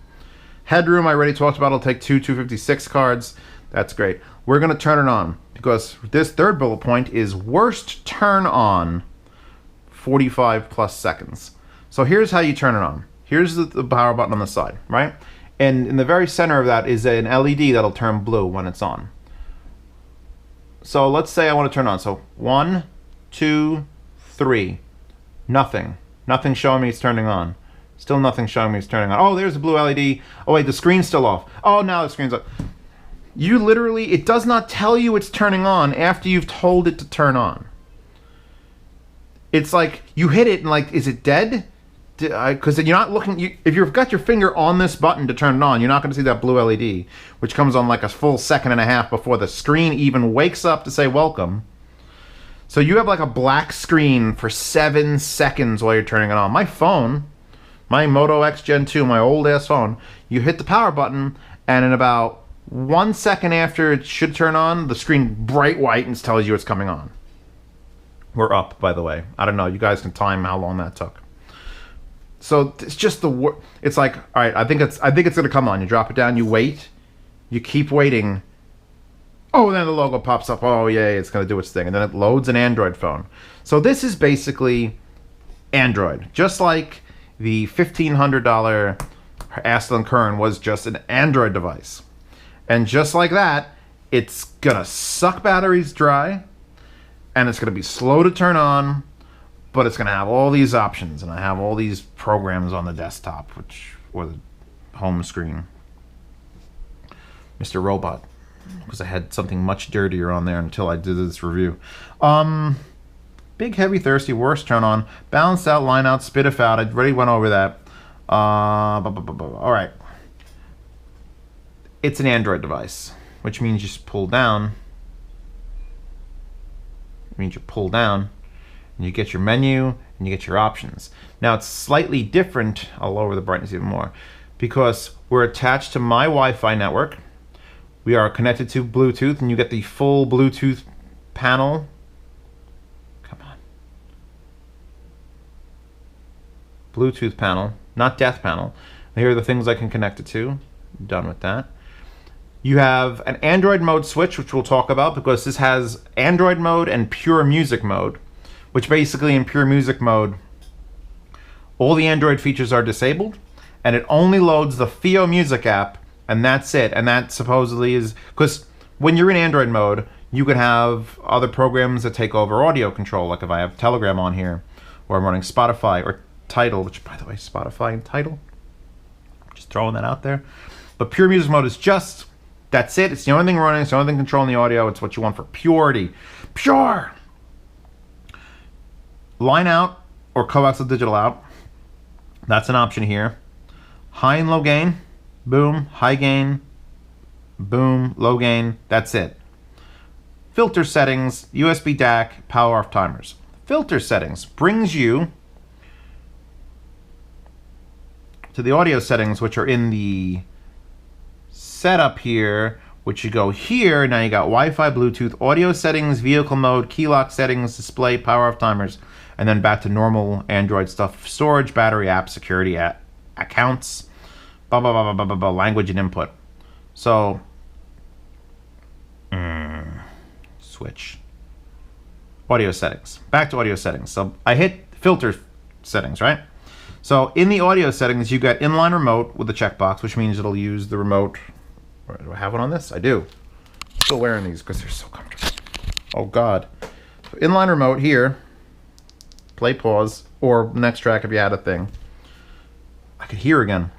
Headroom, I already talked about, it'll take 2 256 cards. That's great. We're gonna turn it on because this third bullet point is worst turn on 45 plus seconds. So here's how you turn it on. Here's the power button on the side, right? And in the very center of that is an LED that'll turn blue when it's on. So let's say I want to turn on. So 1, 2, 3, nothing. Nothing showing me it's turning on. Still nothing showing me it's turning on. Oh, there's the blue LED. Oh wait, the screen's still off. Oh, now the screen's off. You literally, it does not tell you it's turning on after you've told it to turn on. It's like, you hit it and like, is it dead? Because you're not looking, if you've got your finger on this button to turn it on, you're not going to see that blue LED, which comes on like a full 1.5 seconds before the screen even wakes up to say welcome. So you have like a black screen for 7 seconds while you're turning it on. My phone, my Moto X Gen 2, my old ass phone, you hit the power button and in about 1 second after it should turn on, the screen bright white and tells you it's coming on. We're up, by the way. I don't know. You guys can time how long that took. So it's just it's like, all right, I think it's gonna come on. You drop it down, you wait, you keep waiting. Oh, then the logo pops up. Oh, yay, it's going to do its thing. And then it loads an Android phone. So this is basically Android. Just like the $1,500 Aston Kern was just an Android device. And just like that, it's going to suck batteries dry. And it's going to be slow to turn on. But it's going to have all these options. And I have all these programs on the desktop, or the home screen. Mr. Robot. Because I had something much dirtier on there until I did this review. Big, heavy, thirsty, worst turn on. Balanced out, line out, spit if out. I already went over that. All right. It's an Android device, which means you just pull down. It means you pull down, and you get your menu, and you get your options. Now, it's slightly different. I'll lower the brightness even more. Because we're attached to my Wi-Fi network. We are connected to Bluetooth, and you get the full Bluetooth panel. Come on. Bluetooth panel, not death panel. Here are the things I can connect it to. Done with that. You have an Android mode switch, which we'll talk about, because this has Android mode and pure music mode, which basically in pure music mode, all the Android features are disabled, and it only loads the Fiio Music app. And that's it. And that supposedly is because when you're in Android mode, you can have other programs that take over audio control. Like if I have Telegram on here, or I'm running Spotify or Tidal, which, by the way, Spotify and Tidal, just throwing that out there. But pure music mode is just, that's it. It's the only thing running. It's the only thing controlling the audio. It's what you want for purity. Pure! Line out or coaxial digital out. That's an option here. High and low gain, boom, high gain, boom, low gain, that's it. Filter settings, USB DAC, power off timers. Filter settings brings you to the audio settings, which are in the setup here, which you go here. Now you got Wi-Fi, Bluetooth, audio settings, vehicle mode, key lock settings, display, power off timers, and then back to normal Android stuff, storage, battery, app, security, accounts, blah, blah, blah, blah, blah, blah, language and input. So, switch. Audio settings. Back to audio settings. So I hit filter settings, right? So in the audio settings, you got inline remote with the checkbox, which means it'll use the remote. Do I have one on this? I do. I'm still wearing these because they're so comfortable. Oh God. So inline remote here. Play, pause, or next track if you had a thing. I could hear again.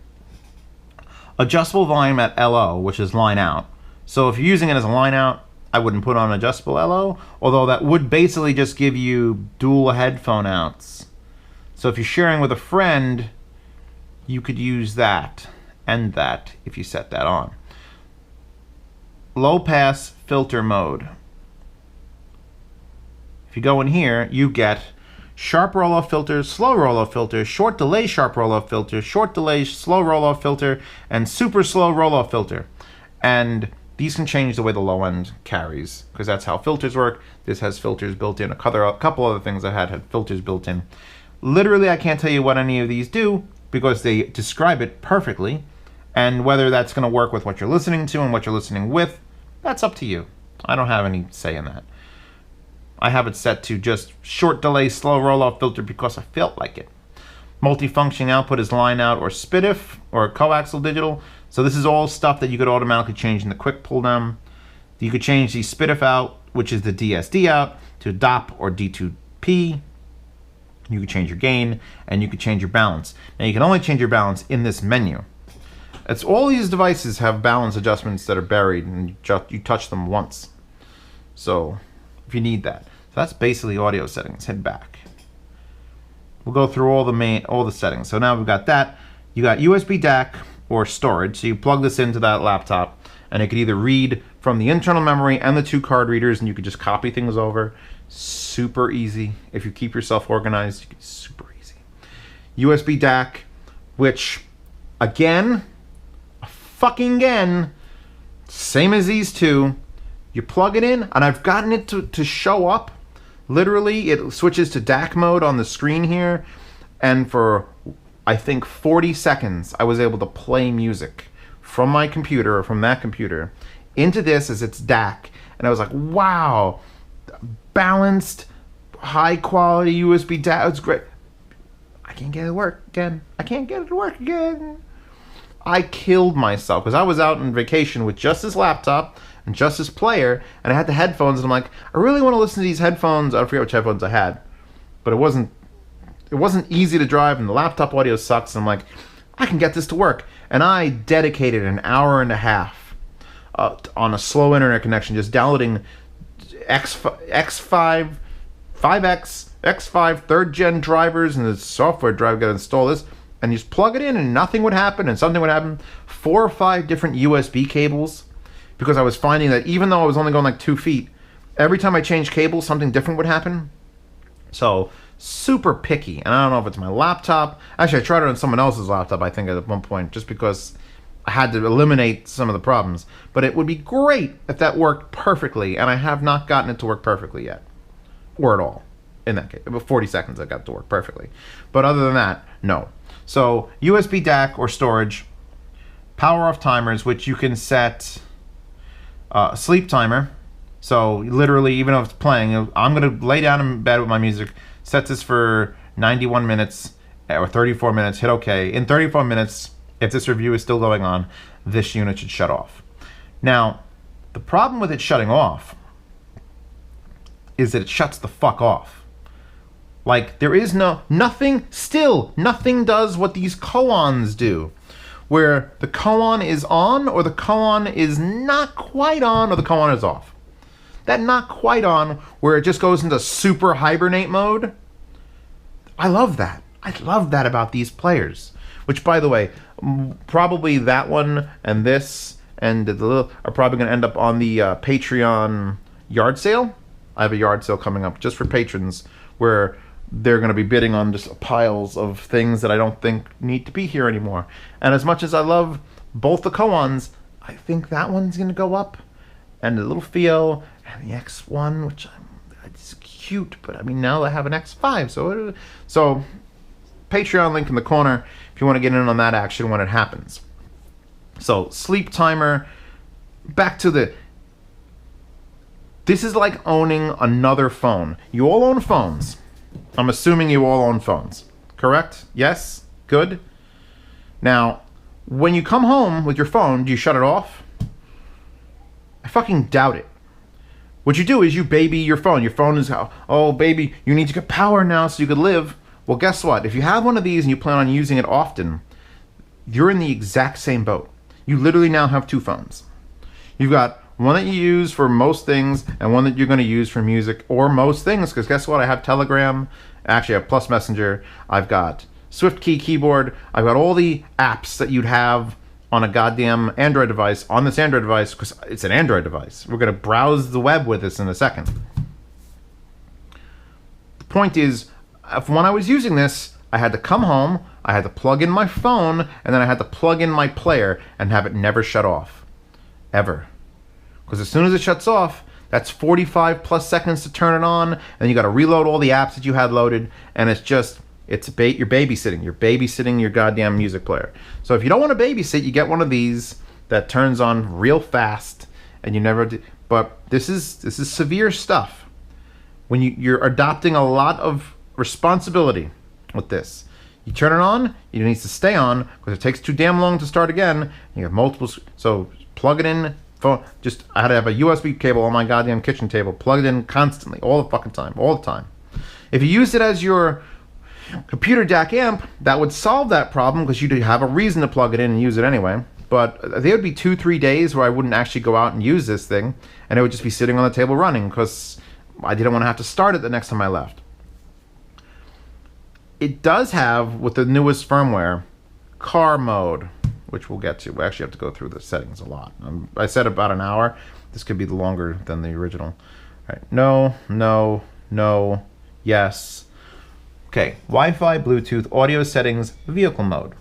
Adjustable volume at LO, which is line out. So if you're using it as a line out, I wouldn't put on adjustable LO, although that would basically just give you dual headphone outs. So if you're sharing with a friend, you could use that and that if you set that on. Low pass filter mode. If you go in here, you get sharp roll-off filter, slow roll-off filter, short delay sharp roll-off filter, short delay slow roll-off filter, and super slow roll-off filter. And these can change the way the low end carries, because that's how filters work. This has filters built in. A couple other things I had filters built in. Literally, I can't tell you what any of these do because they describe it perfectly. And whether that's going to work with what you're listening to and what you're listening with, that's up to you. I don't have any say in that. I have it set to just short delay, slow roll-off filter because I felt like it. Multifunction output is line out or SPDIF or coaxial digital. So this is all stuff that you could automatically change in the quick pull down. You could change the SPDIF out, which is the DSD out, to DAP or D2P. You could change your gain and you could change your balance. Now you can only change your balance in this menu. It's all these devices have balance adjustments that are buried and you touch them once. So if you need that. So that's basically audio settings. Head back. We'll go through all the settings. So now we've got that. You got USB DAC or storage. So you plug this into that laptop and it could either read from the internal memory and the 2 card readers, and you could just copy things over. Super easy. If you keep yourself organized, super easy. USB DAC, which again, same as these two. You plug it in, and I've gotten it to show up. Literally, it switches to DAC mode on the screen here, and for, I think, 40 seconds, I was able to play music from my computer, or from that computer, into this as its DAC, and I was like, wow, balanced, high-quality USB DAC, it's great. I can't get it to work again. I killed myself, because I was out on vacation with just this laptop, and just this player, and I had the headphones, and I'm like, I really want to listen to these headphones. I forget which headphones I had, but it wasn't easy to drive, and the laptop audio sucks, and I'm like, I can get this to work. And I dedicated an hour and a half on a slow internet connection, just downloading X5, 5X, X5 third gen drivers, and the software drive, got to install this, and you just plug it in, and nothing would happen, and something would happen. 4 or 5 different USB cables, because I was finding that even though I was only going like 2 feet, every time I changed cables, something different would happen. So super picky, and I don't know if it's my laptop. Actually, I tried it on someone else's laptop, I think, at one point, just because I had to eliminate some of the problems. But it would be great if that worked perfectly, and I have not gotten it to work perfectly yet, or at all. In that case, about 40 seconds, I got it to work perfectly. But other than that, no. So USB DAC or storage, power off timers, which you can set. Sleep timer. So literally, even if it's playing, I'm gonna lay down in bed with my music, set this for 91 minutes or 34 minutes, hit OK. In 34 minutes, if this review is still going on, this unit should shut off. Now, the problem with it shutting off is that it shuts the fuck off. Like, there is nothing does what these koans do, where the koan is on, or the koan is not quite on, or the koan is off. That not quite on, where it just goes into super hibernate mode, I love that. I love that about these players. Which, by the way, probably that one and this and the little are probably going to end up on the Patreon yard sale. I have a yard sale coming up just for patrons where they're going to be bidding on just piles of things that I don't think need to be here anymore. And as much as I love both the Koans, I think that one's going to go up. And the little Fiio and the X1, which it's cute, but I mean, now I have an X5. So Patreon link in the corner if you want to get in on that action when it happens. So sleep timer, back to this is like owning another phone. You all own phones. I'm assuming you all own phones, correct? Yes? Good? Now, when you come home with your phone, do you shut it off? I fucking doubt it. What you do is you baby your phone. Your phone is, oh baby, you need to get power now so you could live. Well, guess what? If you have one of these and you plan on using it often, you're in the exact same boat. You literally now have two phones. You've got one that you use for most things and one that you're going to use for music or most things, because guess what? I have Telegram, actually I have Plus Messenger, I've got SwiftKey keyboard, I've got all the apps that you'd have on a goddamn Android device on this Android device, because it's an Android device. We're going to browse the web with this in a second. The point is, when I was using this, I had to come home, I had to plug in my phone, and then I had to plug in my player and have it never shut off. Ever. Because as soon as it shuts off, that's 45 plus seconds to turn it on, and you got to reload all the apps that you had loaded, and it's just, you're babysitting. You're babysitting your goddamn music player. So if you don't want to babysit, you get one of these that turns on real fast, and you never do. But this is severe stuff. When you're adopting a lot of responsibility with this. You turn it on, it needs to stay on, because it takes too damn long to start again. You have multiple, so plug it in. Phone, I had to have a USB cable on my goddamn kitchen table, plug it in constantly, all the fucking time, all the time. If you used it as your computer DAC amp, that would solve that problem, because you'd have a reason to plug it in and use it anyway. But there would be 2-3 days where I wouldn't actually go out and use this thing, and it would just be sitting on the table running, because I didn't want to have to start it the next time I left. It does have, with the newest firmware, car mode, which we'll get to. We actually have to go through the settings a lot. I said about an hour. This could be longer than the original. All right. No, no, no, yes. Okay, Wi-Fi, Bluetooth, audio settings, vehicle mode.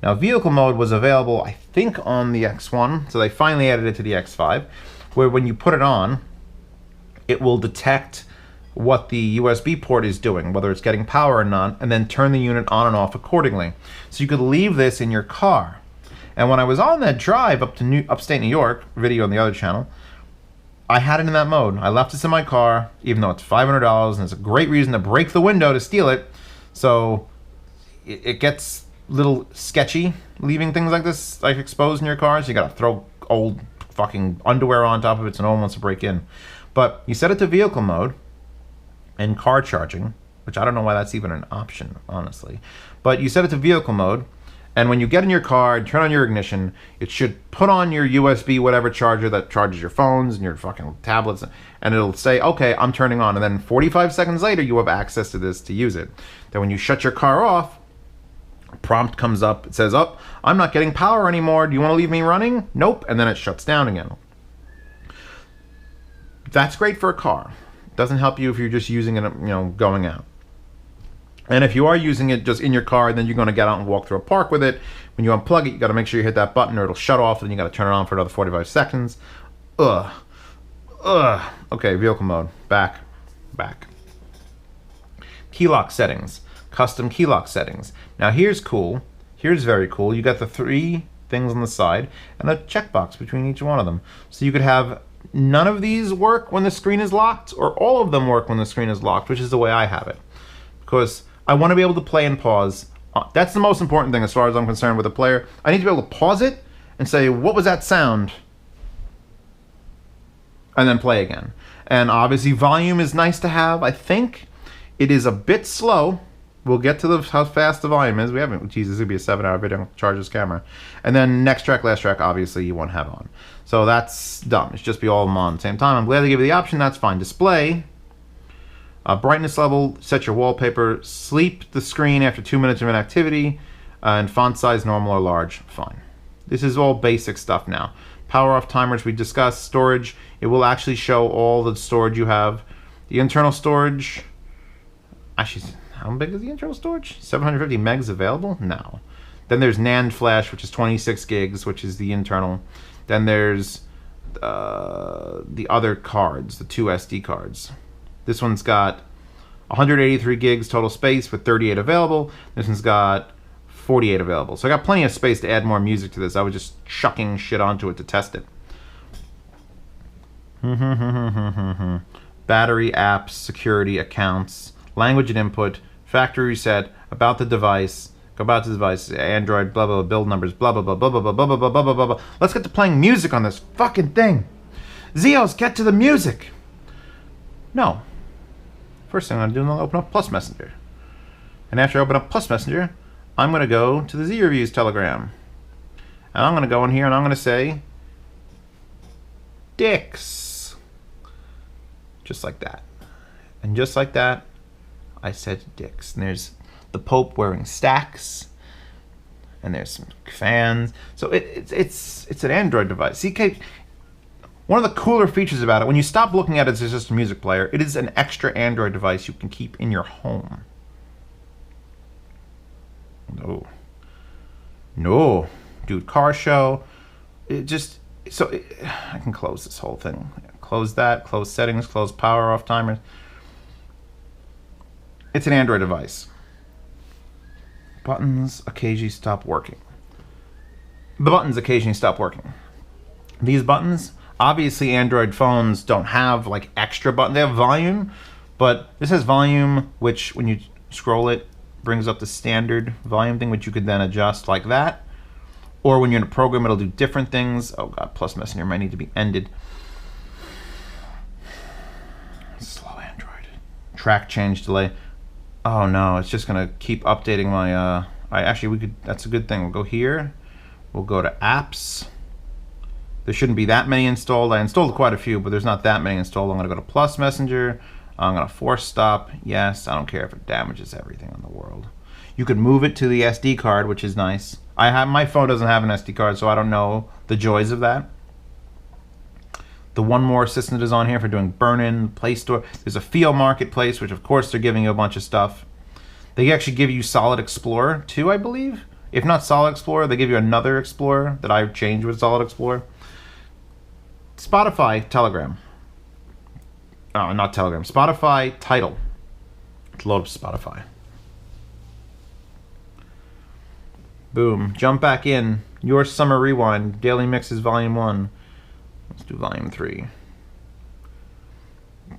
Now, vehicle mode was available, I think, on the X1, so they finally added it to the X5, where when you put it on, it will detect what the USB port is doing, whether it's getting power or not, and then turn the unit on and off accordingly. So you could leave this in your car. And when I was on that drive up to upstate New York, video on the other channel, I had it in that mode. I left this in my car, even though it's $500, and it's a great reason to break the window to steal it. So it gets a little sketchy leaving things like this like exposed in your car. So you gotta throw old fucking underwear on top of it so no one wants to break in. But you set it to vehicle mode and car charging, which I don't know why that's even an option, honestly. But you set it to vehicle mode, and when you get in your car and turn on your ignition, it should put on your USB whatever charger that charges your phones and your fucking tablets, and it'll say, okay, I'm turning on. And then 45 seconds later, you have access to this to use it. Then when you shut your car off, a prompt comes up. It says, oh, I'm not getting power anymore. Do you want to leave me running? Nope. And then it shuts down again. That's great for a car. It doesn't help you if you're just using it, going out. And if you are using it just in your car, then you're going to get out and walk through a park with it. When you unplug it, you got to make sure you hit that button or it'll shut off, and then you got to turn it on for another 45 seconds. Ugh. Okay, vehicle mode. Back. Key lock settings. Custom key lock settings. Now here's cool. Here's very cool. You got the 3 things on the side and a checkbox between each one of them. So you could have none of these work when the screen is locked, or all of them work when the screen is locked, which is the way I have it. Because I want to be able to play and pause. That's the most important thing as far as I'm concerned with a player. I need to be able to pause it and say, what was that sound? And then play again. And obviously volume is nice to have. I think it is a bit slow. We'll get to how fast the volume is. We haven't, Jesus, this would be a 7-hour video, charge this camera. And then next track, last track, obviously you won't have on. So that's dumb. It should just be all of them on at the same time. I'm glad they gave you the option, that's fine. Display. Brightness level, set your wallpaper, sleep the screen after 2 minutes of inactivity, and font size normal or large. Fine. This is all basic stuff now. Power off timers we discussed. Storage, it will actually show all the storage you have. The internal storage, actually, how big is the internal storage? 750 megs available? No. Then there's NAND flash, which is 26 gigs, which is the internal. Then there's the other cards, the 2 SD cards. This one's got 183 gigs total space with 38 available. This one's got 48 available. So I got plenty of space to add more music to this. I was just chucking shit onto it to test it. Battery, apps, security, accounts, language and input, factory reset, about the device, go about the device, Android, blah, blah, blah, build numbers, blah, blah, blah, blah, blah, blah, blah, blah, blah, blah, blah, blah. Let's get to playing music on this fucking thing. Zeos, get to the music. No. First thing I'm going to do is open up Plus Messenger. And after I open up Plus Messenger, I'm going to go to the Z Reviews Telegram. And I'm going to go in here and I'm going to say, Dicks. Just like that. And just like that, I said Dicks. And there's the Pope wearing stacks. And there's some fans. So it's an Android device. CK, one of the cooler features about it, when you stop looking at it as just a music player, it is an extra Android device you can keep in your home. No. No. Dude, car show. I can close this whole thing. Close that, close settings, close power off timers. It's an Android device. Buttons occasionally stop working. The buttons occasionally stop working. These buttons, obviously Android phones don't have like extra buttons. They have volume, but this has volume, which when you scroll it, brings up the standard volume thing, which you could then adjust like that. Or when you're in a program, it'll do different things. Oh god, Plus Messenger might need to be ended. Slow Android. Track change delay. Oh no, it's just gonna keep updating my that's a good thing. We'll go here. We'll go to apps. There shouldn't be that many installed. I installed quite a few, but there's not that many installed. I'm gonna go to Plus Messenger. I'm gonna force stop. Yes, I don't care if it damages everything in the world. You could move it to the SD card, which is nice. My phone doesn't have an SD card, so I don't know the joys of that. The One More assistant is on here for doing burn-in, Play Store. There's a Fiio Marketplace, which of course they're giving you a bunch of stuff. They actually give you Solid Explorer too, I believe. If not Solid Explorer, they give you another Explorer that I've changed with Solid Explorer. Spotify Telegram. Oh, not Telegram. Spotify Title. Let's load up Spotify. Boom. Jump back in. Your Summer Rewind. Daily Mixes Volume 1. Let's do Volume 3.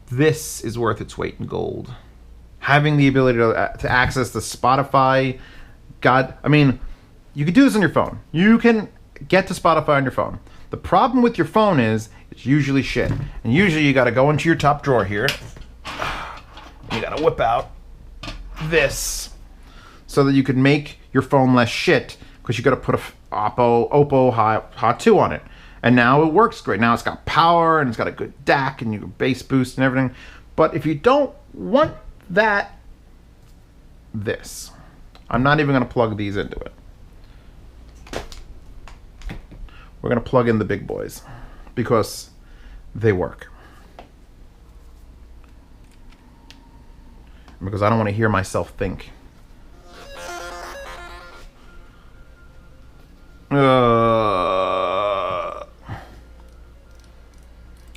This is worth its weight in gold. Having the ability to access the Spotify. God, I mean, you can do this on your phone. You can get to Spotify on your phone. The problem with your phone is it's usually shit. And usually you got to go into your top drawer here. You got to whip out this so that you can make your phone less shit, because you got to put a Oppo Hot 2 on it. And now it works great. Now it's got power and it's got a good DAC and you can bass boost and everything. But if you don't want that, this. I'm not even going to plug these into it. We're going to plug in the big boys because they work. Because I don't want to hear myself think.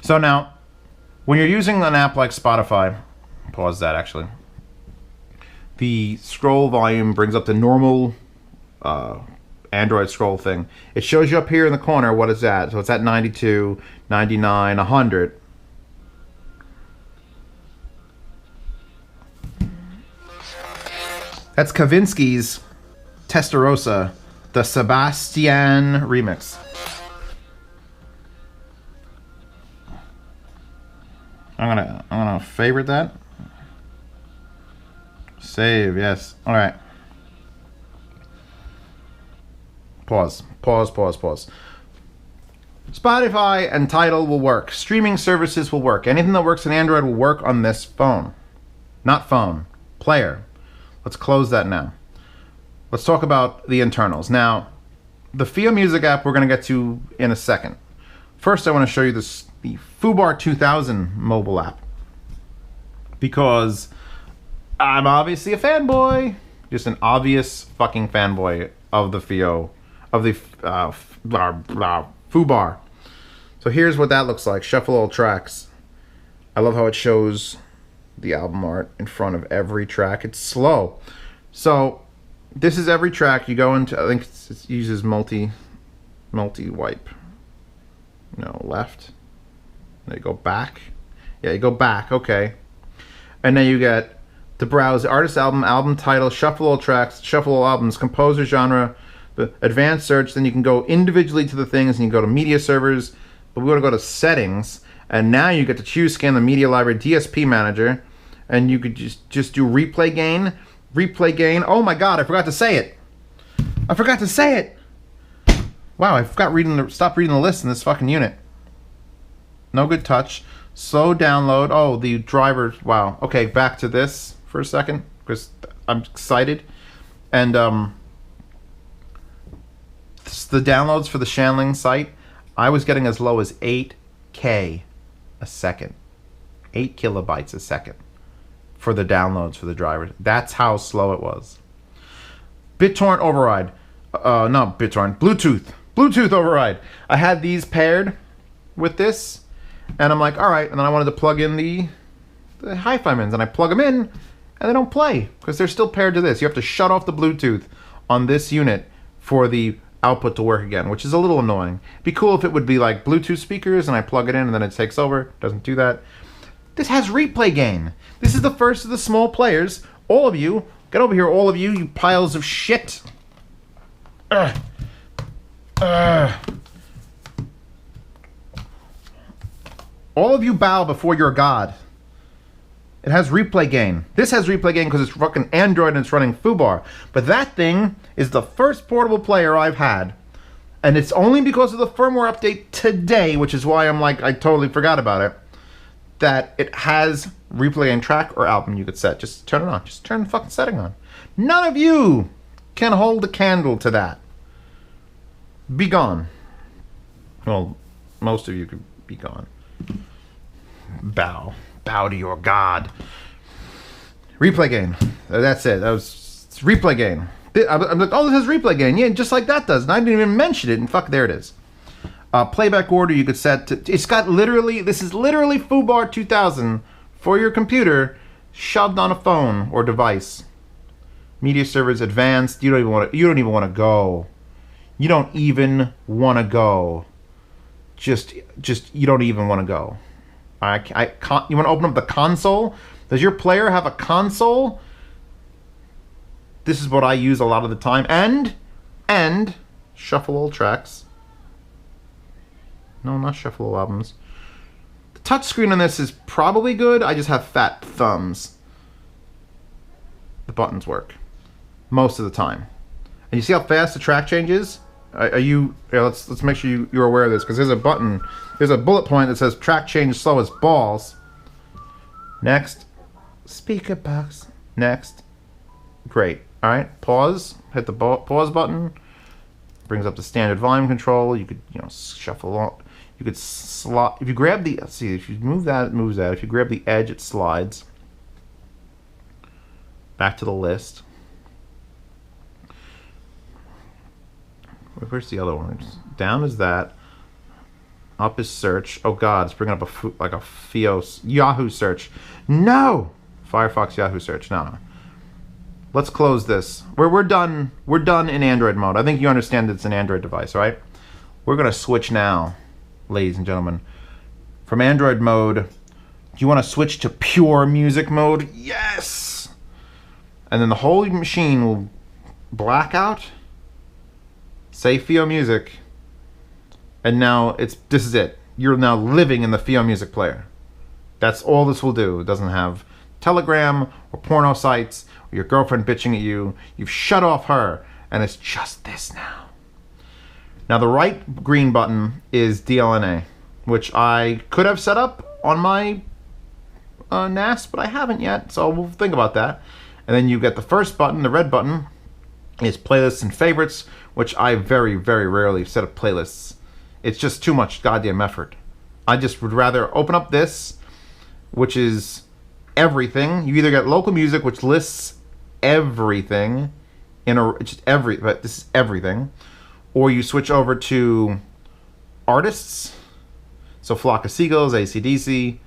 So now, when you're using an app like Spotify, pause that actually, the scroll volume brings up the normal Android scroll thing. It shows you up here in the corner what it's at. So it's at 92, 99, 100. That's Kavinsky's Testarossa, the Sebastian remix. I'm gonna favorite that. Save, yes. All right. Pause. Spotify and Tidal will work. Streaming services will work. Anything that works on Android will work on this phone. not phone, player. Let's close that now. Let's talk about the internals. Now, the Fiio Music app we're going to get to in a second. First, I want to show you the foobar 2000 mobile app, because I'm obviously a fanboy. Just an obvious fucking fanboy of the Fiio, of the foobar. So here's what that looks like. Shuffle all tracks. I love how it shows the album art in front of every track. It's slow. So this is every track. You go into, I think it uses multi-wipe. No, left. Then you go back. Yeah, you go back. Okay. And then you get to browse artist album, album title, shuffle all tracks, shuffle all albums, composer, genre, the advanced search. Then you can go individually to the things, and you go to media servers. But we want to go to settings, and now you get to choose scan the media library DSP manager, and you could just do replay gain. Replay gain. Oh my God, I forgot to say it. I forgot to say it. Wow, I forgot stop reading the list in this fucking unit. No good touch. Slow download. Oh, the driver. Wow. Okay, back to this for a second, because I'm excited. And the downloads for the Shanling site, I was getting as low as 8K a second. 8 kilobytes a second for the downloads for the drivers. That's how slow it was. BitTorrent override. No, BitTorrent. Bluetooth override. I had these paired with this, and I'm like, all right. And then I wanted to plug in the hi-fi mins, and I plug them in, and they don't play because they're still paired to this. You have to shut off the Bluetooth on this unit for the output to work again, which is a little annoying. It'd be cool if it would be like Bluetooth speakers, and I plug it in, and then it takes over. It doesn't do that. This has replay gain. This is the first of the small players. All of you, get over here, all of you, you piles of shit. All of you bow before your god. It has replay gain. This has replay gain because it's fucking Android and it's running foobar. But that thing is the first portable player I've had. And it's only because of the firmware update today, which is why I'm like, I totally forgot about it, that it has replay gain track or album you could set. Just turn it on. Just turn the fucking setting on. None of you can hold a candle to that. Be gone. Well, most of you could be gone. Bow to your god. Replay gain. That's it. It's replay gain. I'm like, oh, this has replay gain. Yeah, just like that does. And I didn't even mention it. And fuck, there it is. Playback order you could set to. It's got literally. This is literally foobar 2000 for your computer, shoved on a phone or device. Media servers advanced. You don't even want to. You don't even want to go. You don't even want to go. Just you don't even want to go. You want to open up the console? Does your player have a console? This is what I use a lot of the time. And shuffle all tracks. No, not shuffle all albums. The touchscreen on this is probably good. I just have fat thumbs. The buttons work most of the time. And you see how fast the track changes? Let's make sure you're aware of this, because there's a button, there's a bullet point that says track change slow as balls. Next, speaker box. Next, great. All right, pause. Hit the pause button. Brings up the standard volume control. You could shuffle on. You could slot. If you grab the see, if you move that, it moves that. If you grab the edge, it slides back to the list. Where's the other one? Down is that. Up is search. Oh God, it's bringing up like a Fiio Yahoo search. No, Firefox Yahoo search. No. Let's close this. We're done. We're done in Android mode. I think you understand it's an Android device, right? We're gonna switch now, ladies and gentlemen, from Android mode. Do you want to switch to pure music mode? Yes. And then the whole machine will black out. Say Fiio Music, and now this is it. You're now living in the Fiio Music player. That's all this will do. It doesn't have Telegram or porno sites or your girlfriend bitching at you. You've shut off her, and it's just this now. Now the right green button is DLNA, which I could have set up on my NAS, but I haven't yet, so we'll think about that. And then you get the first button, the red button, is playlists and favorites, which I very, very rarely set up playlists. It's just too much goddamn effort. I just would rather open up this, which is everything. You either get local music, which lists everything but this is everything, or you switch over to artists. So Flock of Seagulls, AC/DC,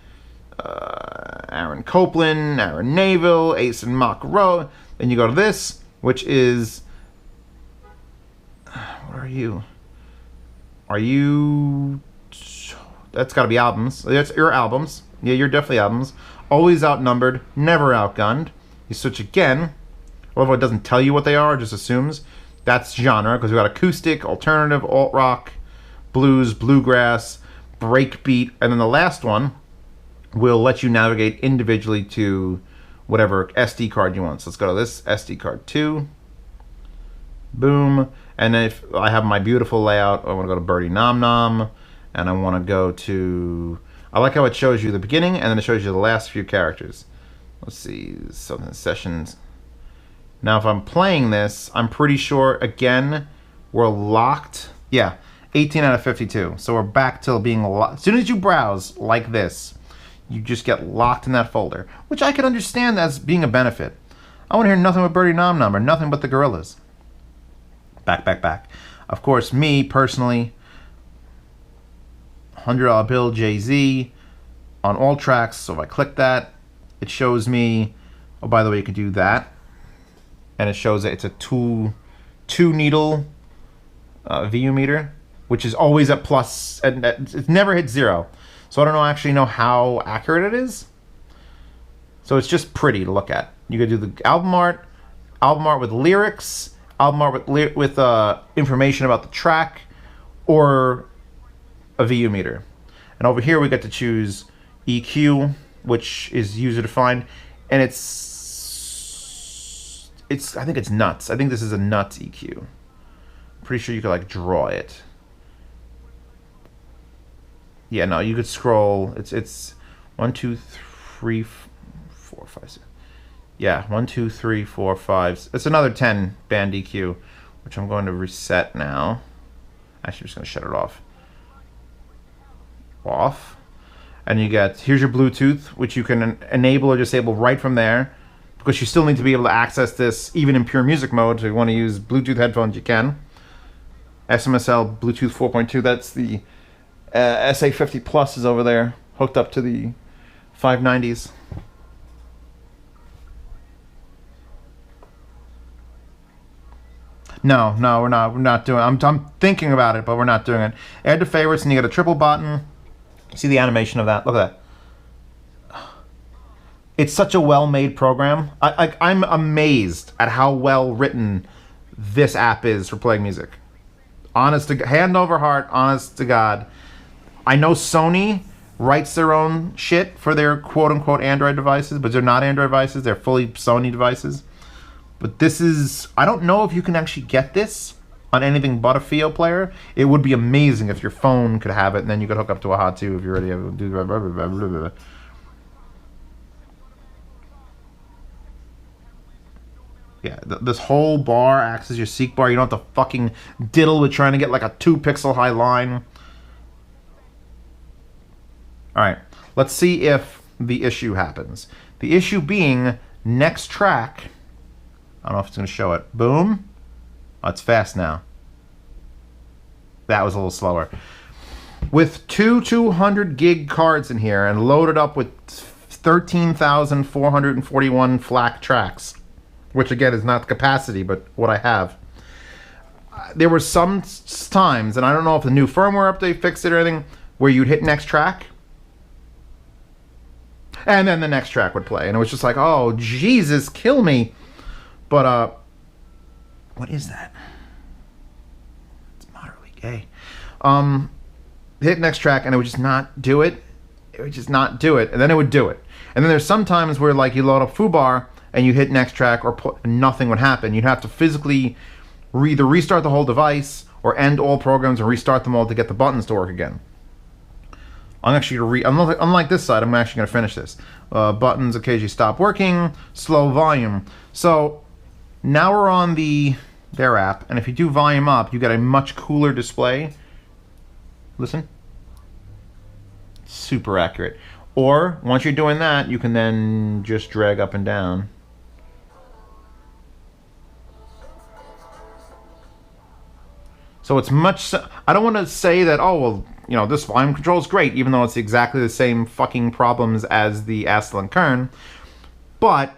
Aaron Copland, Aaron Neville, Ace and Mock Row. Then you go to this, which is, what are you? Are you? That's got to be albums. That's your albums. Yeah, you're definitely albums. Always outnumbered, never outgunned. You switch again. Although it doesn't tell you what they are, it just assumes. That's genre, because we got acoustic, alternative, alt rock, blues, bluegrass, breakbeat, and then the last one will let you navigate individually to whatever SD card you want. So let's go to this SD card 2. Boom. And then if I have my beautiful layout, I want to go to Birdie Nom Nom, and I want to go to, I like how it shows you the beginning and then it shows you the last few characters. Let's see, something sessions. Now if I'm playing this, I'm pretty sure, again, we're locked. Yeah, 18 out of 52. So we're back to being locked. As soon as you browse like this, you just get locked in that folder, which I can understand as being a benefit. I want to hear nothing but Birdie Nom Nom or nothing but the Gorillas. Back, back, back. Of course, me, personally, $100 bill, Jay-Z, on all tracks. So if I click that, it shows me, oh, by the way, you could do that. And it shows that it's a two needle VU meter, which is always at plus, and it never hits 0. So I don't actually know how accurate it is. So it's just pretty to look at. You could do the album art with lyrics, album art with information about the track, or a VU meter. And over here we get to choose EQ, which is user defined, and it's I think it's nuts. I think this is a nuts EQ. I'm pretty sure you could like draw it. Yeah, no, you could scroll. It's 1, 2, 3, 4, 5, 6. Yeah, 1, 2, 3, 4, 5. It's another 10 band EQ, which I'm going to reset now. Actually, I'm just going to shut it off. And you get, here's your Bluetooth, which you can enable or disable right from there, because you still need to be able to access this even in pure music mode. So if you want to use Bluetooth headphones, you can. SMSL Bluetooth 4.2, that's the SA50 Plus is over there, hooked up to the 590s. No, we're not doing it. I'm thinking about it, but we're not doing it. Add to favorites, and you get a triple button. See the animation of that? Look at that. It's such a well-made program. I'm amazed at how well written this app is for playing music. Honest to hand over heart, honest to God. I know Sony writes their own shit for their quote-unquote Android devices, but they're not Android devices. They're fully Sony devices. But this is, I don't know if you can actually get this on anything but a Fiio player. It would be amazing if your phone could have it, and then you could hook up to a H2 if you already have do blah, blah, blah, blah, blah. Yeah, this whole bar acts as your seek bar. You don't have to fucking diddle with trying to get like a 2-pixel high line. Alright, let's see if the issue happens. The issue being, next track, I don't know if it's going to show it. Boom. Oh, it's fast now. That was a little slower. With two 200 gig cards in here and loaded up with 13,441 FLAC tracks, which again is not the capacity, but what I have. There were some times, and I don't know if the new firmware update fixed it or anything, where you'd hit next track, and then the next track would play, and it was just like, oh, Jesus, kill me. But, what is that? It's moderately gay. Hit next track, and it would just not do it. It would just not do it, and then it would do it. And then there's some times where, like, you load up FooBar, and you hit next track, or nothing would happen. You'd have to physically either restart the whole device, or end all programs and restart them all to get the buttons to work again. I'm actually going to unlike this side, I'm actually going to finish this. Buttons occasionally stop working, slow volume. So now we're on their app, and if you do volume up, you get a much cooler display. Listen. Super accurate. Or once you're doing that, you can then just drag up and down. So it's much... I don't want to say that, oh, well, you know, this volume control is great, even though it's exactly the same fucking problems as the Shandling M1. But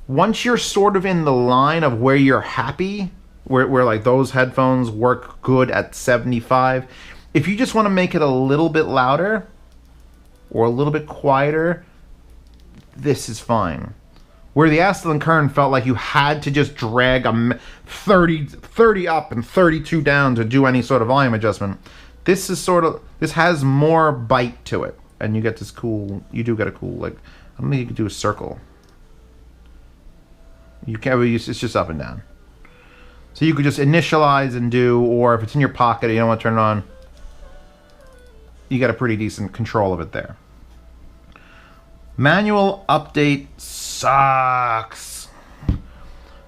once you're sort of in the line of where you're happy, where like those headphones work good at 75, if you just want to make it a little bit louder or a little bit quieter, this is fine. Where the Shandling M1 felt like you had to just drag a 30 up and 32 down to do any sort of volume adjustment. This is sort of, this has more bite to it. And you get this cool, you do get a cool, like, I don't think you could do a circle. You can't, it's just up and down. So you could just initialize and do, or if it's in your pocket and you don't want to turn it on, you get a pretty decent control of it there. Manual update sucks.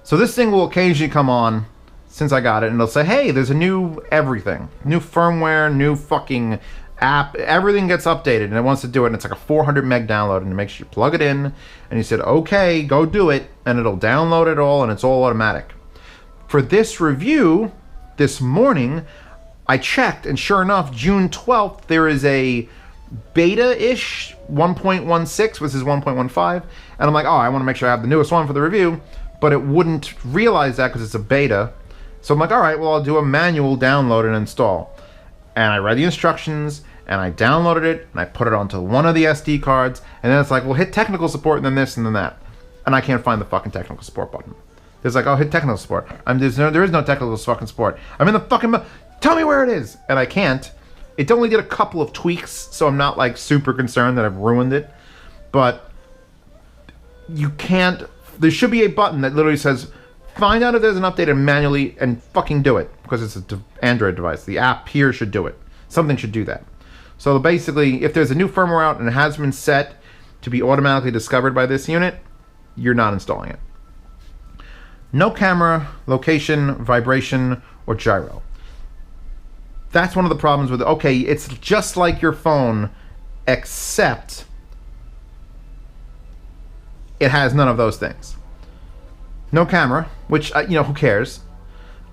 So this thing will occasionally come on since I got it, and it'll say, hey, there's a new everything. New firmware, new fucking app. Everything gets updated, and it wants to do it, and it's like a 400 meg download, and it makes you plug it in, and you said, okay, go do it, and it'll download it all, and it's all automatic. For this review, this morning, I checked, and sure enough, June 12th, there is a beta-ish 1.16 versus 1.15, and I'm like, oh, I want to make sure I have the newest one for the review, but it wouldn't realize that because it's a beta. So I'm like, all right, well, I'll do a manual download and install. And I read the instructions, and I downloaded it, and I put it onto one of the SD cards, and then it's like, well, hit technical support, and then this, and then that. And I can't find the fucking technical support button. There's like, oh, hit technical support. There is no technical fucking support. I'm in the fucking... Tell me where it is! And I can't. It only did a couple of tweaks, so I'm not like super concerned that I've ruined it. But you can't... There should be a button that literally says, find out if there's an update and manually and fucking do it. Because it's an Android device. The app here should do it. Something should do that. So basically, if there's a new firmware out and it has been set to be automatically discovered by this unit, you're not installing it. No camera, location, vibration, or gyro. That's one of the problems with it. Okay, it's just like your phone, except it has none of those things. No camera, which, you know, who cares?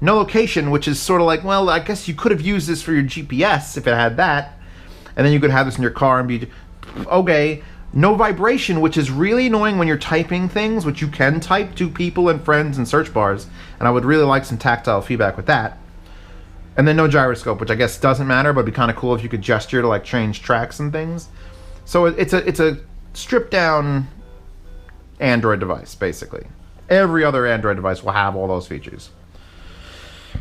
No location, which is sort of like, well, I guess you could have used this for your GPS if it had that. And then you could have this in your car and be, okay. No vibration, which is really annoying when you're typing things, which you can type to people and friends in search bars. And I would really like some tactile feedback with that. And then no gyroscope, which I guess doesn't matter, but it'd be kind of cool if you could gesture to like change tracks and things. So it's a stripped down Android device, basically. Every other Android device will have all those features.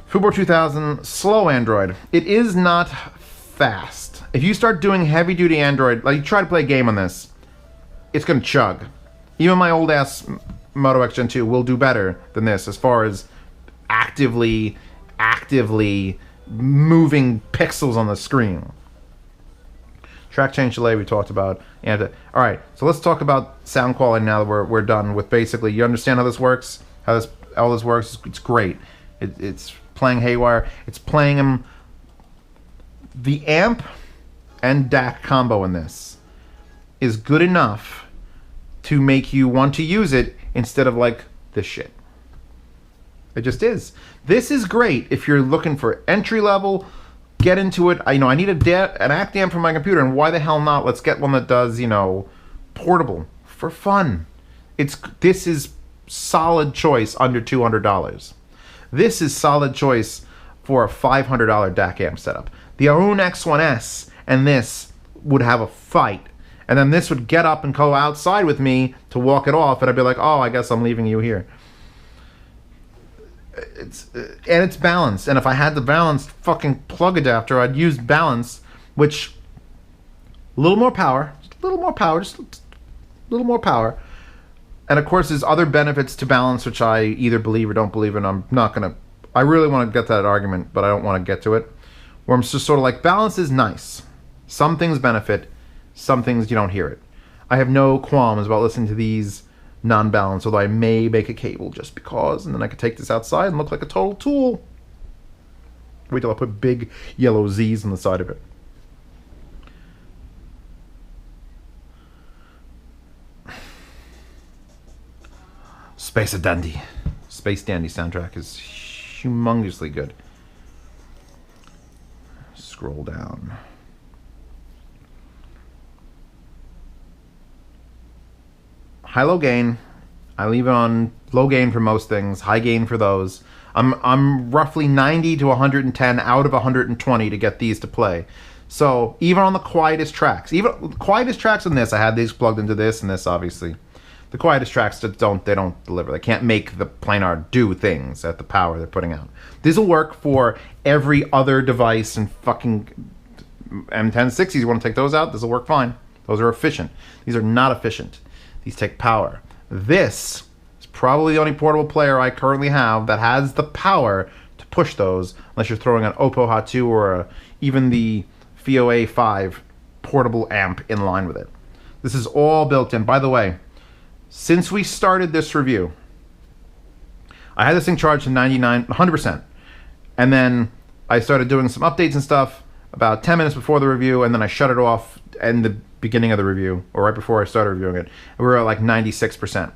Fubo 2000, slow Android. It is not fast. If you start doing heavy duty Android, like you try to play a game on this, it's gonna chug. Even my old ass Moto X Gen 2 will do better than this as far as actively moving pixels on the screen. Track change delay we talked about. And all right, so let's talk about sound quality now that we're done with basically. You understand how this works? How all this works? It's great. It's playing haywire. It's playing them. The amp and DAC combo in this is good enough to make you want to use it instead of like this shit. It just is. This is great if you're looking for entry level. Get into it. I need an ACT amp for my computer, and why the hell not? Let's get one that does, portable for fun. This is solid choice under $200. This is solid choice for a $500 DAC amp setup. The own X1S and this would have a fight, and then this would get up and go outside with me to walk it off, and I'd be like, oh, I guess I'm leaving you here. It's balanced, and if I had the balanced fucking plug adapter, I'd use balance, which a little more power, just a little more power. And of course, there's other benefits to balance, which I either believe or don't believe, and I'm not gonna. I really want to get that argument, but I don't want to get to it. Where I'm just sort of like, balance is nice. Some things benefit, some things you don't hear it. I have no qualms about listening to these non-balanced, although I may make a cable just because, and then I could take this outside and look like a total tool. Wait till I put big yellow Z's on the side of it. Space Dandy. Space Dandy soundtrack is humongously good. Scroll down. High-low gain. I leave it on low gain for most things, high gain for those. I'm roughly 90 to 110 out of 120 to get these to play. So even on the quietest tracks, even the quietest tracks on this, I had these plugged into this and this, obviously. The quietest tracks don't deliver. They can't make the planar do things at the power they're putting out. This will work for every other device and fucking M1060s. You want to take those out? This will work fine. Those are efficient. These are not efficient. These take power. This is probably the only portable player I currently have that has the power to push those, unless you're throwing an Oppo Hot2 or even the Fiio A5 portable amp in line with it. This is all built in. By the way, since we started this review, I had this thing charged to 100%. And then I started doing some updates and stuff about 10 minutes before the review, and then I shut it off in the beginning of the review, or right before I started reviewing it. We were at like 96%.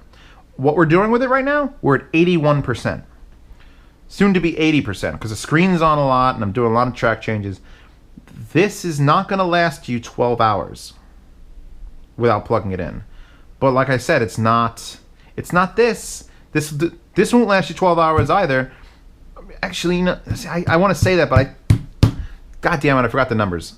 What we're doing with it right now, we're at 81%. Soon to be 80%, because the screen's on a lot, and I'm doing a lot of track changes. This is not going to last you 12 hours without plugging it in. But like I said, it's not this. This won't last you 12 hours either. Actually, no, I want to say that, but God damn it, I forgot the numbers.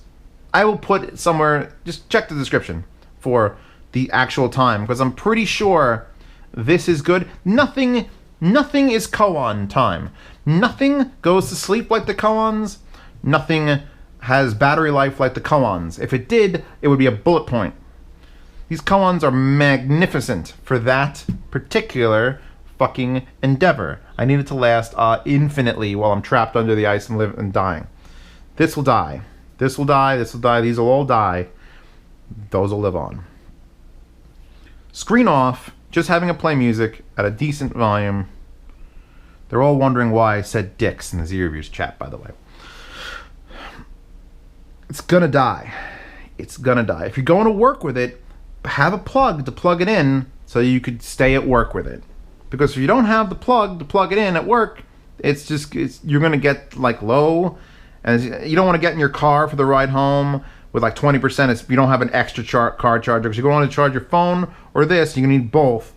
I will put somewhere, just check the description for the actual time, because I'm pretty sure this is good. Nothing is koan time. Nothing goes to sleep like the koans. Nothing has battery life like the koans. If it did, it would be a bullet point. These koans are magnificent for that particular fucking endeavor. I need it to last infinitely while I'm trapped under the ice and dying. This will die. This will die. This will die. These will all die. Those will live on. Screen off. Just having it play music at a decent volume. They're all wondering why I said dicks in the Z Reviews chat, by the way. It's gonna die. It's gonna die. If you're going to work with it, have a plug to plug it in so you could stay at work with it. Because if you don't have the plug to plug it in at work, you're gonna get like low, and you don't want to get in your car for the ride home with like 20%. If you don't have an extra car charger, because you're going to charge your phone or this, you're gonna need both.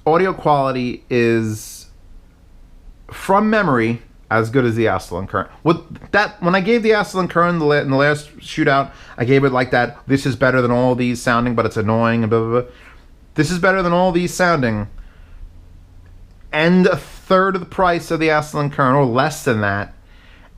Audio quality is, from memory, as good as the Shandling Current. When I gave the Shandling Current in the last shootout, I gave it like that. This is better than all these sounding, but it's annoying and blah blah blah. This is better than all these sounding, and a third of the price of the Shandling Current, or less than that.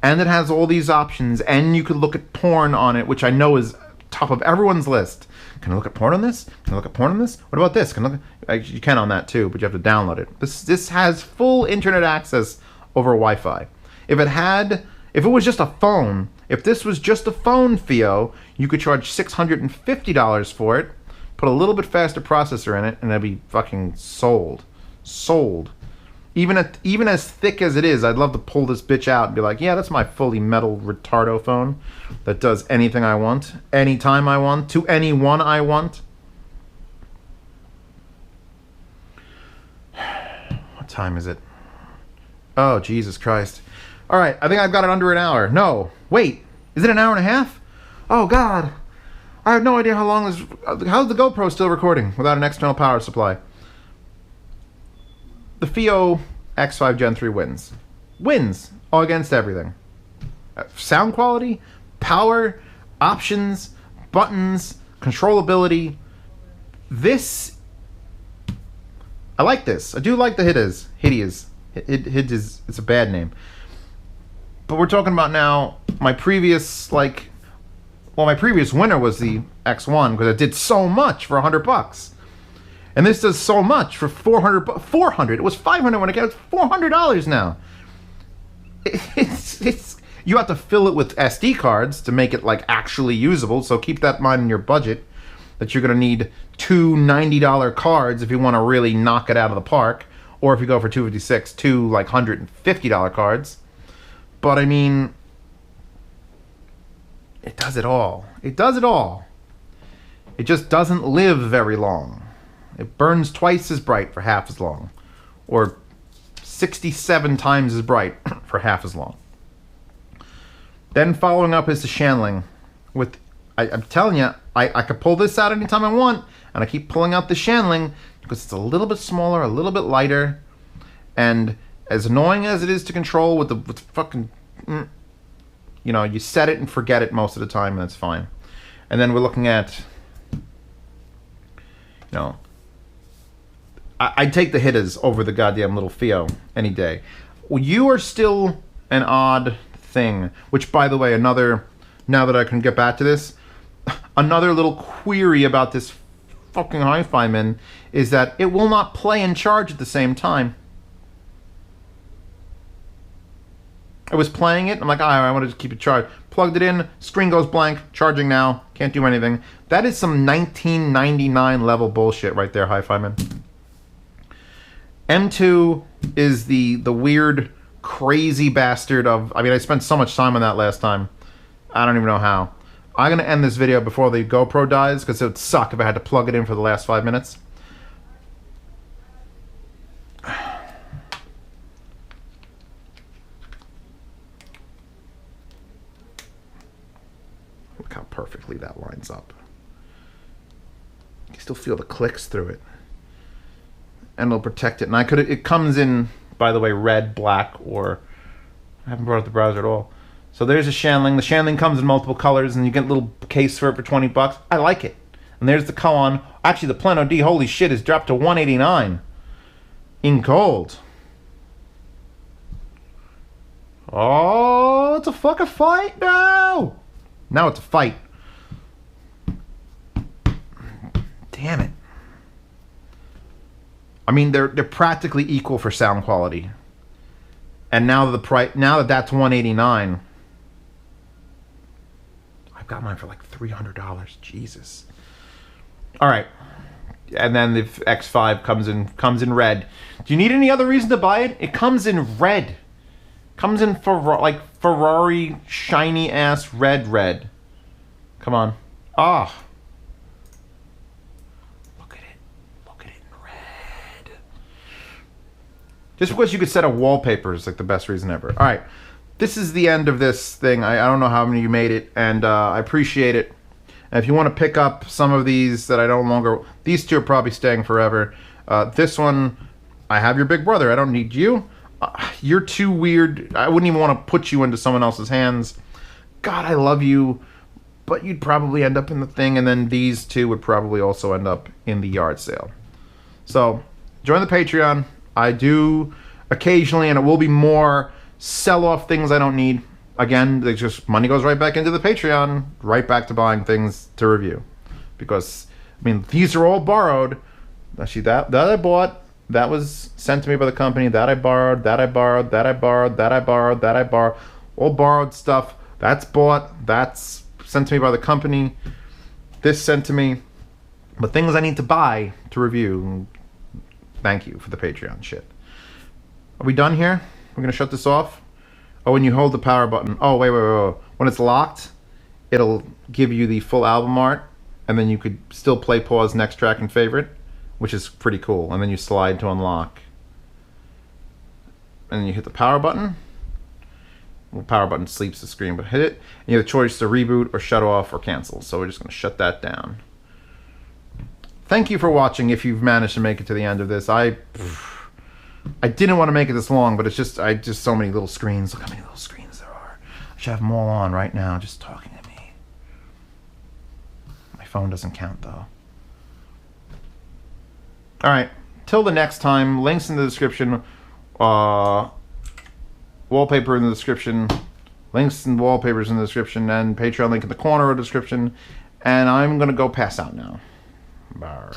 And it has all these options, and you could look at porn on it, which I know is top of everyone's list. Can I look at porn on this? Can I look at porn on this? What about this? You can on that too, but you have to download it. This has full internet access over Wi-Fi. If it was just a phone, if this was just a phone, Fiio, you could charge $650 for it, put a little bit faster processor in it, and it'd be fucking sold. Sold. Even as thick as it is, I'd love to pull this bitch out and be like, yeah, that's my fully metal retardo phone that does anything I want, anytime I want, to anyone I want. What time is it? Oh, Jesus Christ. All right, I think I've got it under an hour. No, wait, is it an hour and a half? Oh, God. I have no idea how long this... How's the GoPro still recording without an external power supply? The Fiio X5 Gen 3 wins. Wins all against everything. Sound quality, power, options, buttons, controllability. This... I like this. I do like the Hidizs. Hidizs. It's a bad name. But we're talking about now my previous, my previous winner was the X1 because it did so much for $100. And this does so much for $400. It was $500 when it got $400 now. it's you have to fill it with SD cards to make it like actually usable. So keep that in mind in your budget, that you're going to need two $90 cards if you want to really knock it out of the park, or if you go for 256, two like $150 cards. But I mean, it does it all. It does it all. It just doesn't live very long. It burns twice as bright for half as long, or 67 times as bright for half as long. Then following up is the Shanling. With, I'm telling you, I could pull this out anytime I want, and I keep pulling out the Shanling because it's a little bit smaller, a little bit lighter, and as annoying as it is to control with the fucking, you know, you set it and forget it most of the time, and that's fine. And then we're looking at, you know, I'd take the Hidizs over the goddamn little Fiio any day. Well, you are still an odd thing, which, by the way, another, now that I can get back to this, another little query about this fucking hi-fi min is that it will not play and charge at the same time. I was playing it, I'm like, I want to just keep it charged. Plugged it in, screen goes blank, charging now, can't do anything. That is some 1999 level bullshit right there, hi-fi min. M2 is the weird, crazy bastard of, I mean, I spent so much time on that last time. I don't even know how. I'm going to end this video before the GoPro dies, because it would suck if I had to plug it in for the last 5 minutes. Look how perfectly that lines up. You can still feel the clicks through it. And it'll protect it. And I could, it comes in, by the way, red, black, or I haven't brought up the browser at all. So there's a Shanling. The Shanling comes in multiple colors, and you get a little case for it for 20 bucks. I like it. And there's the Koan. Actually, the Plano D, holy shit, is dropped to $189 in gold. Oh, it's a fucking fight now. Now it's a fight. Damn it. I mean, they're practically equal for sound quality. And now that the price, now that that's $189, I've got mine for like $300. Jesus. All right, and then the X5 comes in red. Do you need any other reason to buy it? It comes in red. Comes in like Ferrari shiny ass red. Come on. Ah. Just because you could set a wallpaper is like the best reason ever. All right, this is the end of this thing. I don't know how many you made it, and I appreciate it. And if you want to pick up some of these that I no longer, these two are probably staying forever. This one, I have your big brother. I don't need you. You're too weird. I wouldn't even want to put you into someone else's hands. God, I love you, but you'd probably end up in the thing, and then these two would probably also end up in the yard sale. So join the Patreon. I do occasionally, and it will be more, sell off things I don't need. Again, they just, money goes right back into the Patreon, right back to buying things to review. Because, I mean, these are all borrowed. Actually, that I bought, that was sent to me by the company, that I borrowed, that I borrowed, that I borrowed, that I borrowed, that I borrowed. All borrowed stuff. That's bought, that's sent to me by the company. This sent to me. But things I need to buy to review. Thank you for the Patreon shit. Are we done here? We're going to shut this off? Oh, when you hold the power button. Oh, wait. When it's locked, it'll give you the full album art, and then you could still play pause, next track, and favorite, which is pretty cool. And then you slide to unlock. And then you hit the power button. Well, power button sleeps the screen, but hit it. And you have the choice to reboot or shut off or cancel. So we're just going to shut that down. Thank you for watching if you've managed to make it to the end of this. I didn't want to make it this long, but it's just, just so many little screens. Look how many little screens there are. I should have them all on right now, just talking to me. My phone doesn't count, though. All right, till the next time, links in the description, wallpaper in the description, links and wallpapers in the description, and Patreon link in the corner of the description. And I'm going to go pass out now. Bar.